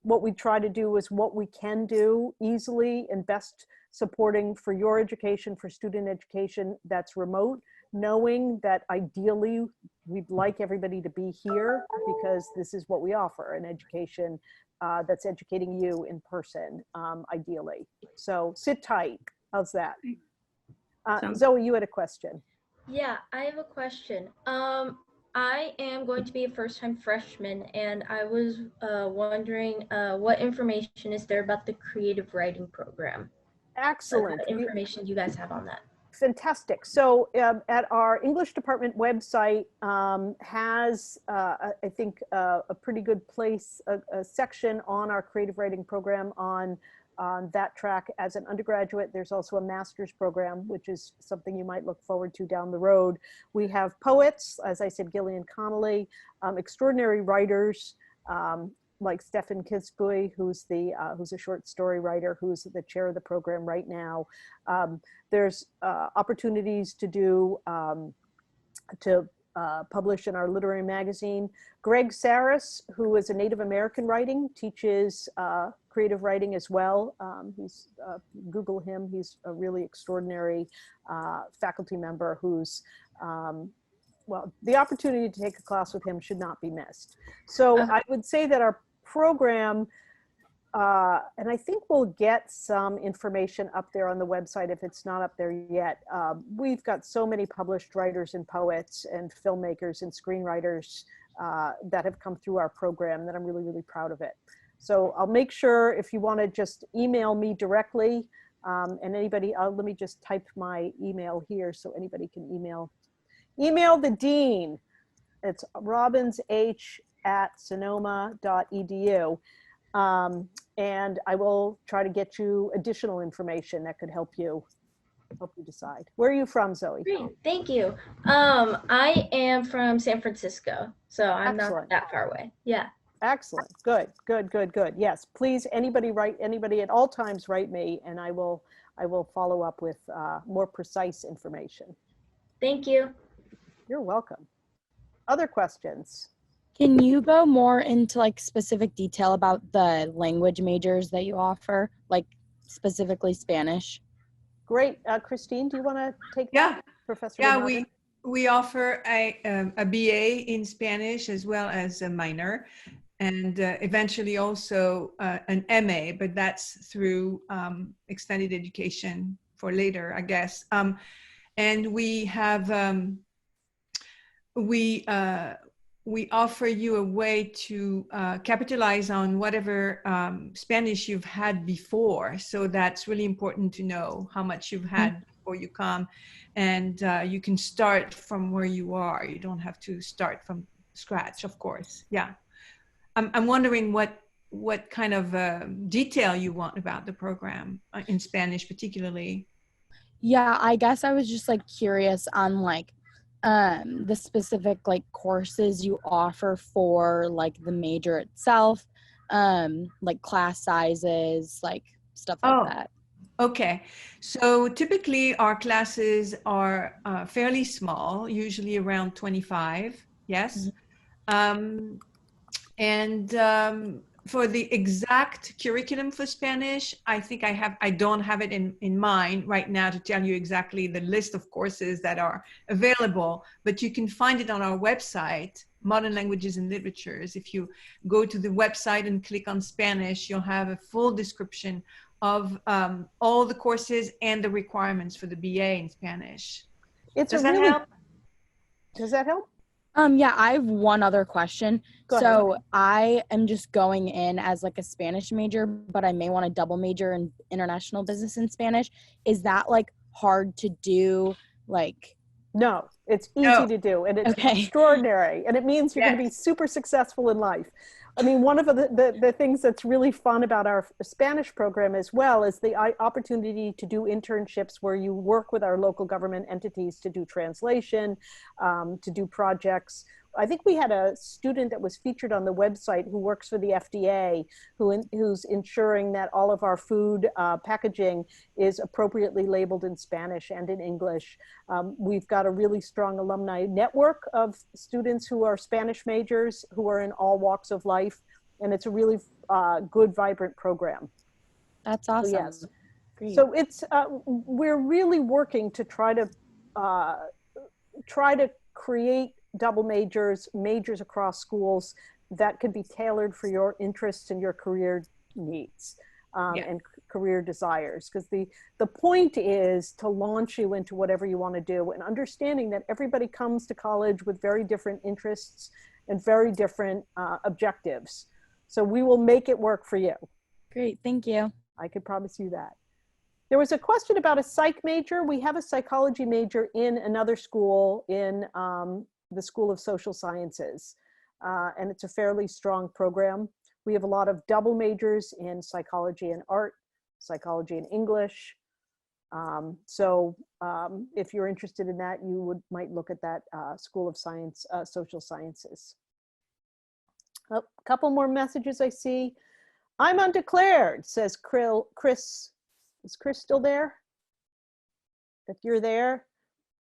What we try to do is what we can do easily and best supporting for your education, for student education that's remote, knowing that ideally we'd like everybody to be here because this is what we offer, an education that's educating you in person, ideally. So sit tight. How's that? Zoe, you had a question. Yeah, I have a question. I am going to be a first-time freshman, and I was wondering what information is there about the creative writing program? Excellent. What information do you guys have on that? Fantastic. So at our English department website has, I think, a pretty good place, a section on our creative writing program on that track as an undergraduate. There's also a master's program, which is something you might look forward to down the road. We have poets, as I said, Gillian Connolly, extraordinary writers, like Stefan Kitzbühel, who's a short story writer, who's the chair of the program right now. There's opportunities to do publish in our literary magazine. Greg Saris, who is a Native American writing, teaches creative writing as well. Google him. He's a really extraordinary faculty member who's well, the opportunity to take a class with him should not be missed. So I would say that our program, and I think we'll get some information up there on the website if it's not up there yet. We've got so many published writers and poets and filmmakers and screenwriters that have come through our program that I'm really, really proud of it. So I'll make sure if you want to just email me directly, and anybody, let me just type my email here so anybody can email the dean. It's robinsh@sonoma.edu. And I will try to get you additional information that could help you decide. Where are you from, Zoe? Great, thank you. I am from San Francisco, so I'm not that far away. Yeah. Excellent. Good, good, good, good. Yes, please, anybody at all times write me, and I will follow up with more precise information. Thank you. You're welcome. Other questions? Can you go more into like specific detail about the language majors that you offer, like specifically Spanish? Great. Christine, do you want to take that? Professor? Yeah, we offer a BA in Spanish as well as a minor, and eventually also an MA, but that's through extended education for later, I guess. And we have we offer you a way to capitalize on whatever Spanish you've had before. So that's really important to know how much you've had before you come. And you can start from where you are. You don't have to start from scratch, of course. Yeah. I'm wondering what kind of detail you want about the program in Spanish particularly. Yeah, I guess I was just like curious on like the specific like courses you offer for like the major itself, like class sizes, like stuff like that. Okay, so typically our classes are fairly small, usually around 25, yes? For the exact curriculum for Spanish, I think I don't have it in mind right now to tell you exactly the list of courses that are available, but you can find it on our website, Modern Languages and Literatures. If you go to the website and click on Spanish, you'll have a full description of all the courses and the requirements for the BA in Spanish. Does that help? Does that help? Yeah, I have one other question. So I am just going in as like a Spanish major, but I may want to double major in international business in Spanish. Is that like hard to do? Like, no, it's easy to do, and it's extraordinary, and it means you're going to be super successful in life. I mean, one of the things that's really fun about our Spanish program as well is the opportunity to do internships where you work with our local government entities to do translation, to do projects. I think we had a student that was featured on the website who works for the FDA, who's ensuring that all of our food packaging is appropriately labeled in Spanish and in English. We've got a really strong alumni network of students who are Spanish majors, who are in all walks of life, and it's a really good, vibrant program. That's awesome. So, yes. So it's we're really working to try to create double majors across schools that could be tailored for your interests and your career needs, and career desires, because the point is to launch you into whatever you want to do, and understanding that everybody comes to college with very different interests and very different objectives. So we will make it work for you. Great, thank you. I could promise you that. There was a question about a psych major. We have a psychology major in another school, in the School of Social Sciences, and it's a fairly strong program. We have a lot of double majors in psychology and art, psychology and English. If you're interested in that, you might look at that School of Science, Social Sciences. A couple more messages I see. I'm undeclared, says Chris. Is Chris still there? If you're there.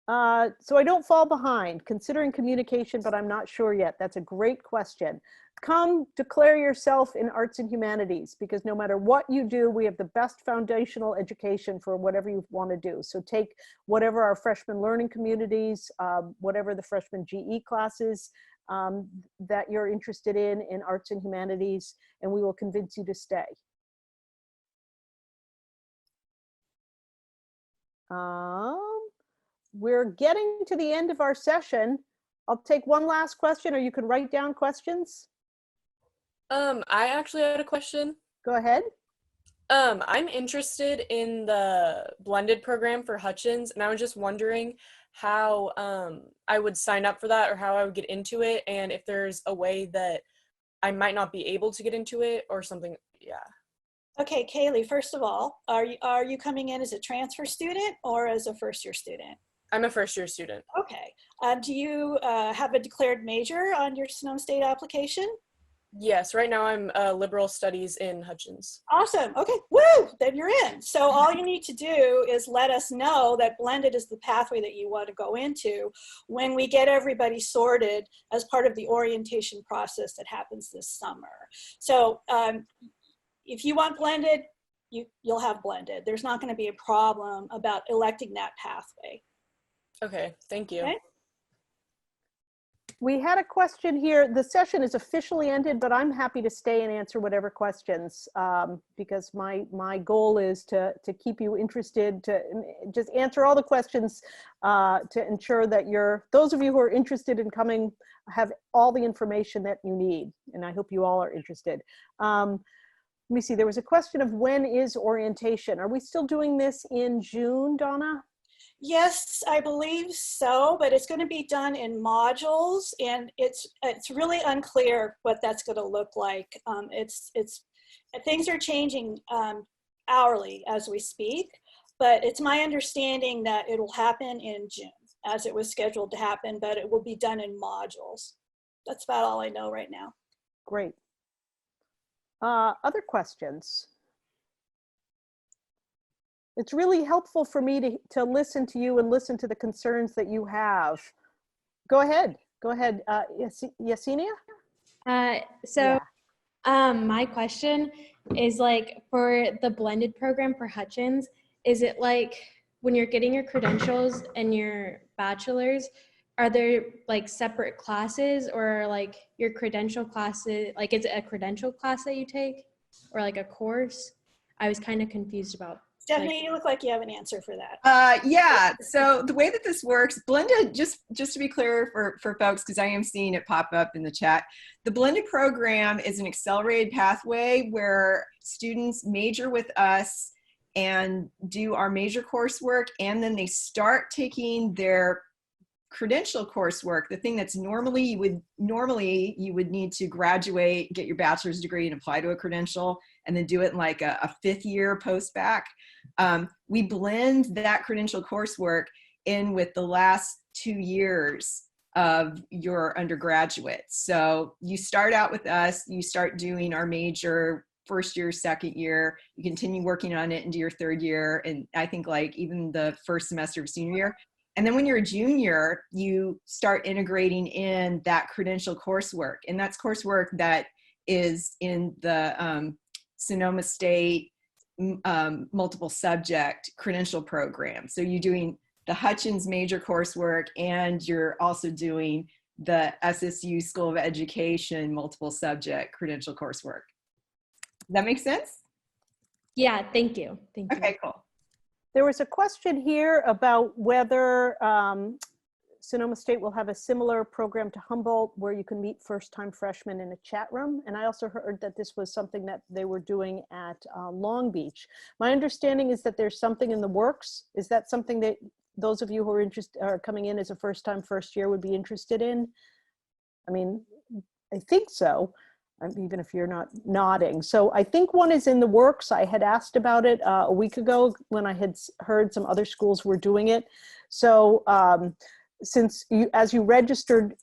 So I don't fall behind, considering communication, but I'm not sure yet. That's a great question. Come declare yourself in arts and humanities, because no matter what you do, we have the best foundational education for whatever you want to do. So take whatever our freshman learning communities, whatever the freshman GE classes that you're interested in arts and humanities, and we will convince you to stay. We're getting to the end of our session. I'll take one last question, or you can write down questions. I actually had a question. Go ahead. I'm interested in the blended program for Hutchins, and I was just wondering how I would sign up for that, or how I would get into it, and if there's a way that I might not be able to get into it or something. Yeah. Okay, Kaylee, first of all, are you coming in as a transfer student or as a first-year student? I'm a first-year student. Okay. Do you have a declared major on your Sonoma State application? Yes, right now I'm liberal studies in Hutchins. Awesome. Okay, woo, then you're in. So all you need to do is let us know that blended is the pathway that you want to go into when we get everybody sorted as part of the orientation process that happens this summer. So if you want blended, you'll have blended. There's not going to be a problem about electing that pathway. Okay, thank you. Okay? We had a question here. The session is officially ended, but I'm happy to stay and answer whatever questions, because my goal is to keep you interested, to just answer all the questions to ensure that those of you who are interested in coming have all the information that you need. And I hope you all are interested. Let me see, there was a question of when is orientation? Are we still doing this in June, Donna? Yes, I believe so, but it's going to be done in modules, and it's really unclear what that's going to look like. Things are changing hourly as we speak, but it's my understanding that it'll happen in June, as it was scheduled to happen, but it will be done in modules. That's about all I know right now. Great. Other questions? It's really helpful for me to listen to you and listen to the concerns that you have. Go ahead. Yesenia? My question is, like, for the blended program for Hutchins, is it like when you're getting your credentials and your bachelor's, are there like separate classes, or like your credential classes, like is it a credential class that you take, or like a course? I was kind of confused about. Stephanie, you look like you have an answer for that. Yeah, so the way that this works, blended, just to be clear for folks, because I am seeing it pop up in the chat, the blended program is an accelerated pathway where students major with us and do our major coursework, and then they start taking their credential coursework, the thing that's normally you would need to graduate, get your bachelor's degree and apply to a credential, and then do it in like a 5th year post-bac. We blend that credential coursework in with the last 2 years of your undergraduate. So you start out with us, you start doing our major 1st year, 2nd year, you continue working on it into your 3rd year, and I think like even the 1st semester of senior year. And then when you're a junior, you start integrating in that credential coursework. And that's coursework that is in the Sonoma State multiple subject credential program. So you're doing the Hutchins major coursework, and you're also doing the SSU School of Education multiple subject credential coursework. Does that make sense? Yeah, thank you. Thank you. Okay, cool. There was a question here about whether Sonoma State will have a similar program to Humboldt where you can meet first-time freshmen in a chat room. And I also heard that this was something that they were doing at Long Beach. My understanding is that there's something in the works. Is that something that those of you who are interested, are coming in as a first-time, first year would be interested in? I mean, I think so, even if you're not nodding. So I think one is in the works. I had asked about it a week ago when I had heard some other schools were doing it. So since you registered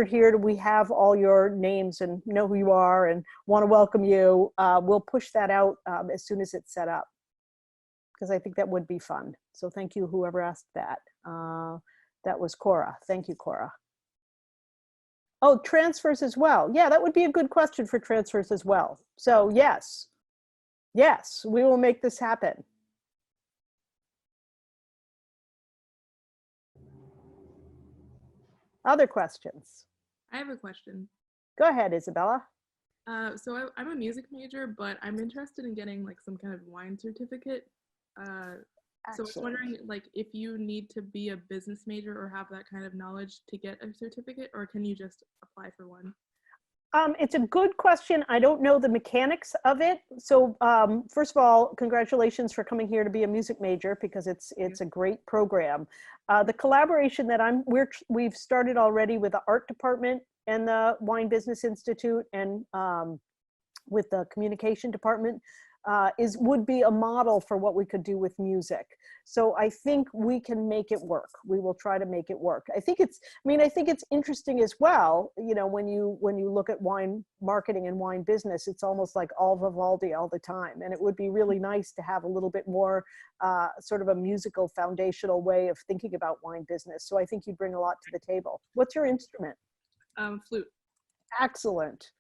here, we have all your names and know who you are and want to welcome you. We'll push that out as soon as it's set up, because I think that would be fun. So thank you, whoever asked that. That was Cora. Thank you, Cora. Oh, transfers as well. Yeah, that would be a good question for transfers as well. So yes, we will make this happen. Other questions? I have a question. Go ahead, Isabella. So I'm a music major, but I'm interested in getting like some kind of wine certificate. So I was wondering, like, if you need to be a business major or have that kind of knowledge to get a certificate, or can you just apply for one? It's a good question. I don't know the mechanics of it. So first of all, congratulations for coming here to be a music major, because it's a great program. The collaboration that we've started already with the art department and the Wine Business Institute and with the communication department would be a model for what we could do with music. So I think we can make it work. We will try to make it work. I think it's interesting as well. You know, when you look at wine marketing and wine business, it's almost like all Vivaldi all the time. And it would be really nice to have a little bit more sort of a musical foundational way of thinking about wine business. So I think you bring a lot to the table. What's your instrument? Flute. Excellent.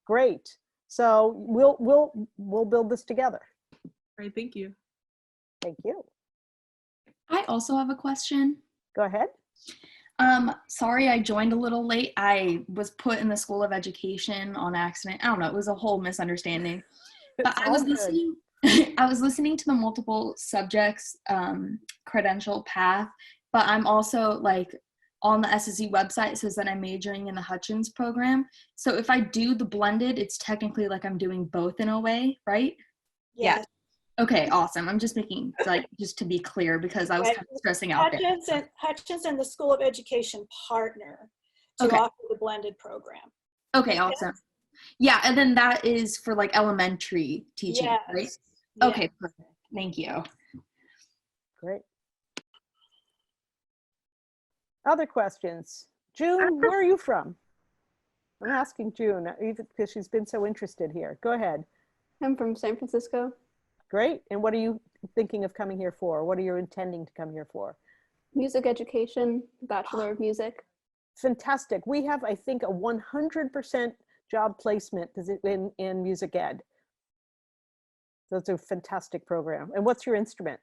Great. So we'll build this together. All right, thank you. Thank you. I also have a question. Go ahead. Sorry, I joined a little late. I was put in the School of Education on accident. I don't know, it was a whole misunderstanding. But I was listening I was listening to the multiple subjects credential path, but I'm also like on the SSE website, it says that I'm majoring in the Hutchins program. So if I do the blended, it's technically like I'm doing both in a way, right? Yeah. Okay, awesome. I'm just making, like, just to be clear, because I was kind of stressing out there. Hutchins and the School of Education partner to offer the blended program. Okay, awesome. Yeah, and then that is for like elementary teaching, right? Okay, perfect. Thank you. Great. Other questions? June, where are you from? I'm asking June, even because she's been so interested here. Go ahead. I'm from San Francisco. Great. And what are you thinking of coming here for? What are you intending to come here for? Music education, Bachelor of Music. Fantastic. We have, I think, a 100% job placement in music ed. That's a fantastic program. And what's your instrument?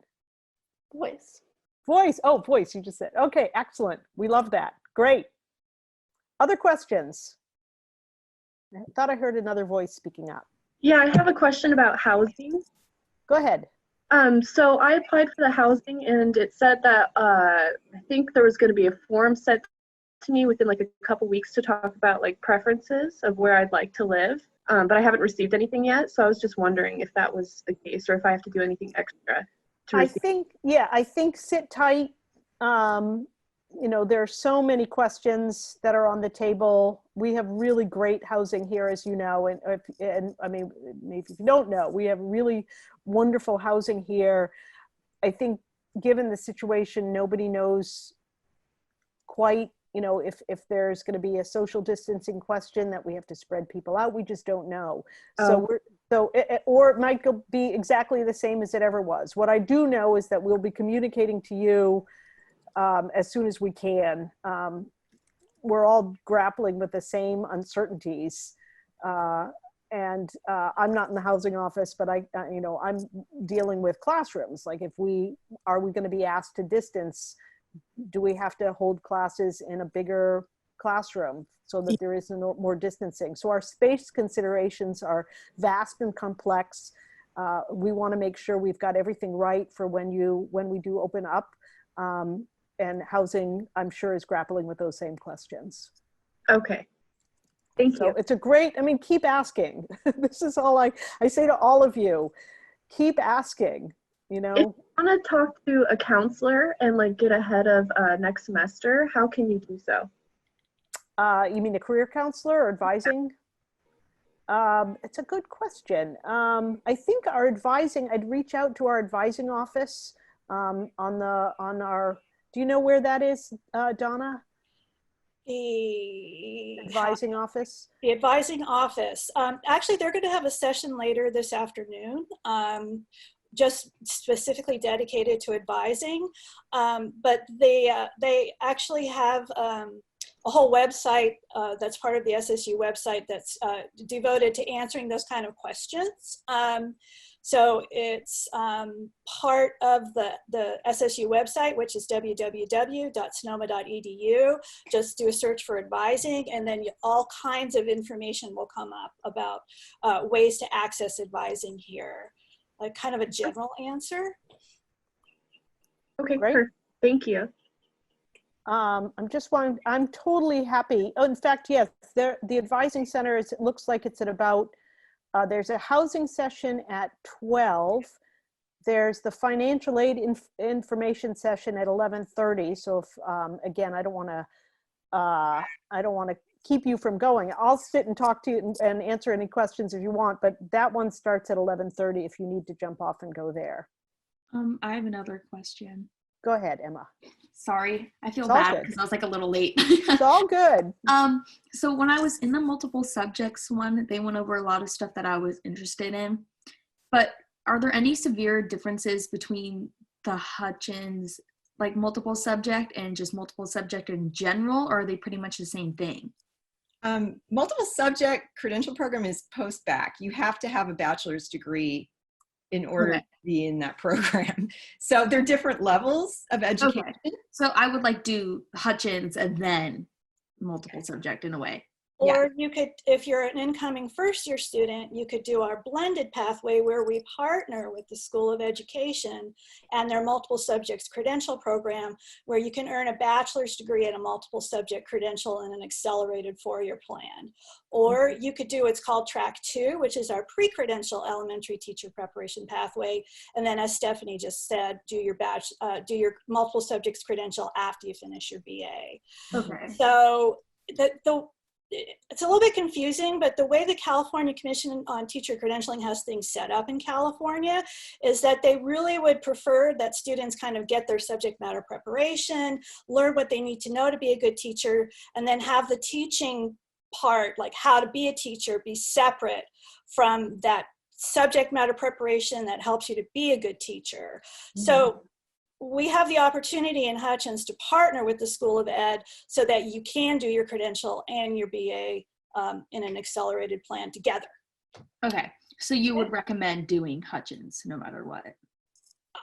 Voice. Voice. Oh, voice, you just said. Okay, excellent. We love that. Great. Other questions? I thought I heard another voice speaking up. Yeah, I have a question about housing. Go ahead. So I applied for the housing, and it said that I think there was going to be a form sent to me within like a couple weeks to talk about like preferences of where I'd like to live. But I haven't received anything yet, so I was just wondering if that was the case or if I have to do anything extra. I think sit tight. You know, there are so many questions that are on the table. We have really great housing here, as you know, and I mean, maybe if you don't know, we have really wonderful housing here. I think given the situation, nobody knows quite, you know, if there's going to be a social distancing question that we have to spread people out. We just don't know. Or it might be exactly the same as it ever was. What I do know is that we'll be communicating to you as soon as we can. We're all grappling with the same uncertainties. And I'm not in the housing office, but I'm dealing with classrooms. Like are we going to be asked to distance? Do we have to hold classes in a bigger classroom so that there is more distancing? So our space considerations are vast and complex. We want to make sure we've got everything right for when we do open up. And housing, I'm sure, is grappling with those same questions. Okay. Thank you. It's a great, I mean, keep asking. This is all I say to all of you, keep asking, you know. If you want to talk to a counselor and like get ahead of next semester, how can you do so? You mean a career counselor or advising? It's a good question. I think I'd reach out to our advising office on our, do you know where that is, Donna? The advising office? The advising office. Actually, they're going to have a session later this afternoon, just specifically dedicated to advising. But they actually have a whole website that's part of the SSU website that's devoted to answering those kind of questions. So it's part of the SSU website, which is www.sonoma.edu. Just do a search for advising, and then all kinds of information will come up about ways to access advising here. Like kind of a general answer. Okay, great. Thank you. I'm totally happy. Oh, in fact, yes, the advising center it looks like it's at about, there's a housing session at 12. There's the financial aid information session at 11:30. So if, again, I don't want to keep you from going. I'll sit and talk to you and answer any questions if you want, but that one starts at 11:30 if you need to jump off and go there. I have another question. Go ahead, Emma. Sorry, I feel bad because I was like a little late. It's all good. So when I was in the multiple subjects one, they went over a lot of stuff that I was interested in. But are there any severe differences between the Hutchins, like multiple subject and just multiple subject in general, or are they pretty much the same thing? Multiple subject credential program is post-bac. You have to have a bachelor's degree in order to be in that program. So they're different levels of education. Okay. So I would like do Hutchins and then multiple subject in a way. Or you could, if you're an incoming first-year student, you could do our blended pathway where we partner with the School of Education and their multiple subjects credential program, where you can earn a bachelor's degree and a multiple subject credential in an accelerated 4-year plan. Or you could do what's called Track 2, which is our pre-credential elementary teacher preparation pathway. And then, as Stephanie just said, do your multiple subjects credential after you finish your BA. Okay. So it's a little bit confusing, but the way the California Commission on Teacher Credentialing has things set up in California is that they really would prefer that students kind of get their subject matter preparation, learn what they need to know to be a good teacher, and then have the teaching part, like how to be a teacher, be separate from that subject matter preparation that helps you to be a good teacher. Mm-hmm. So we have the opportunity in Hutchins to partner with the School of Ed so that you can do your credential and your BA in an accelerated plan together. Okay, so you would recommend doing Hutchins no matter what?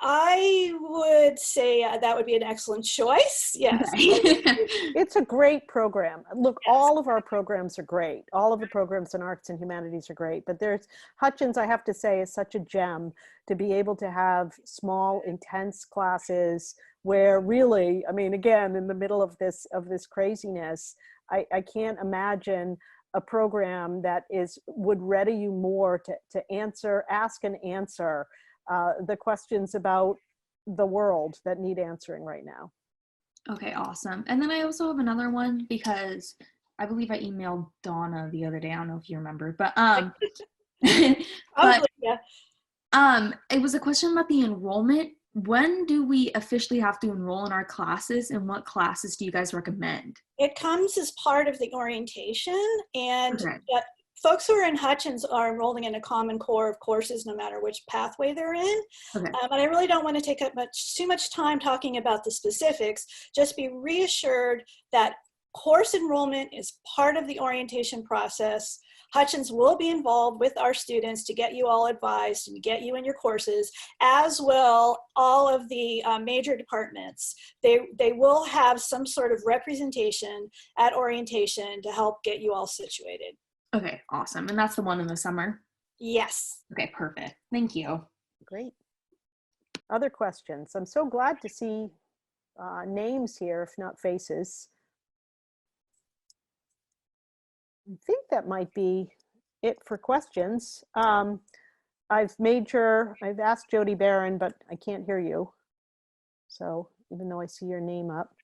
I would say that would be an excellent choice, yes. Okay. It's a great program. Look, all of our programs are great. All of the programs in arts and humanities are great, but there's Hutchins, I have to say, is such a gem to be able to have small, intense classes where really, I mean, again, in the middle of this craziness, I can't imagine a program that would ready you more to ask and answer the questions about the world that need answering right now. Okay, awesome. And then I also have another one because I believe I emailed Donna the other day. I don't know if you remember, but it was a question about the enrollment. When do we officially have to enroll in our classes, and what classes do you guys recommend? It comes as part of the orientation, and folks who are in Hutchins are enrolling in a common core of courses no matter which pathway they're in. Okay. But I really don't want to take up too much time talking about the specifics. Just be reassured that course enrollment is part of the orientation process. Hutchins will be involved with our students to get you all advised and get you in your courses, as will all of the major departments. They will have some sort of representation at orientation to help get you all situated. Okay, awesome. And that's the one in the summer? Yes. Okay, perfect. Thank you. Great. Other questions? I'm so glad to see names here, if not faces. I think that might be it for questions. I've asked Jody Barron, but I can't hear you. So even though I see your name up.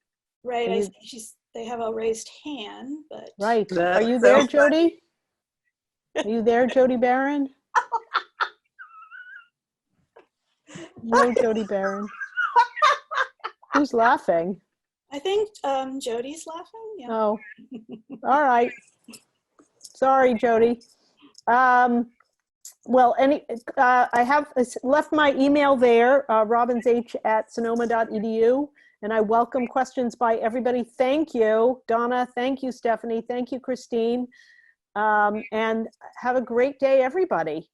Right, I see they have a raised hand, but. Right, are you there, Jody? Are you there, Jody Barron? No, Jody Barron. Who's laughing? I think Jody's laughing. Yeah. Oh, all right. Sorry, Jody. Well, I have left my email there, robinsh@sonoma.edu, and I welcome questions by everybody. Thank you, Donna. Thank you, Stephanie. Thank you, Christine. And have a great day, everybody.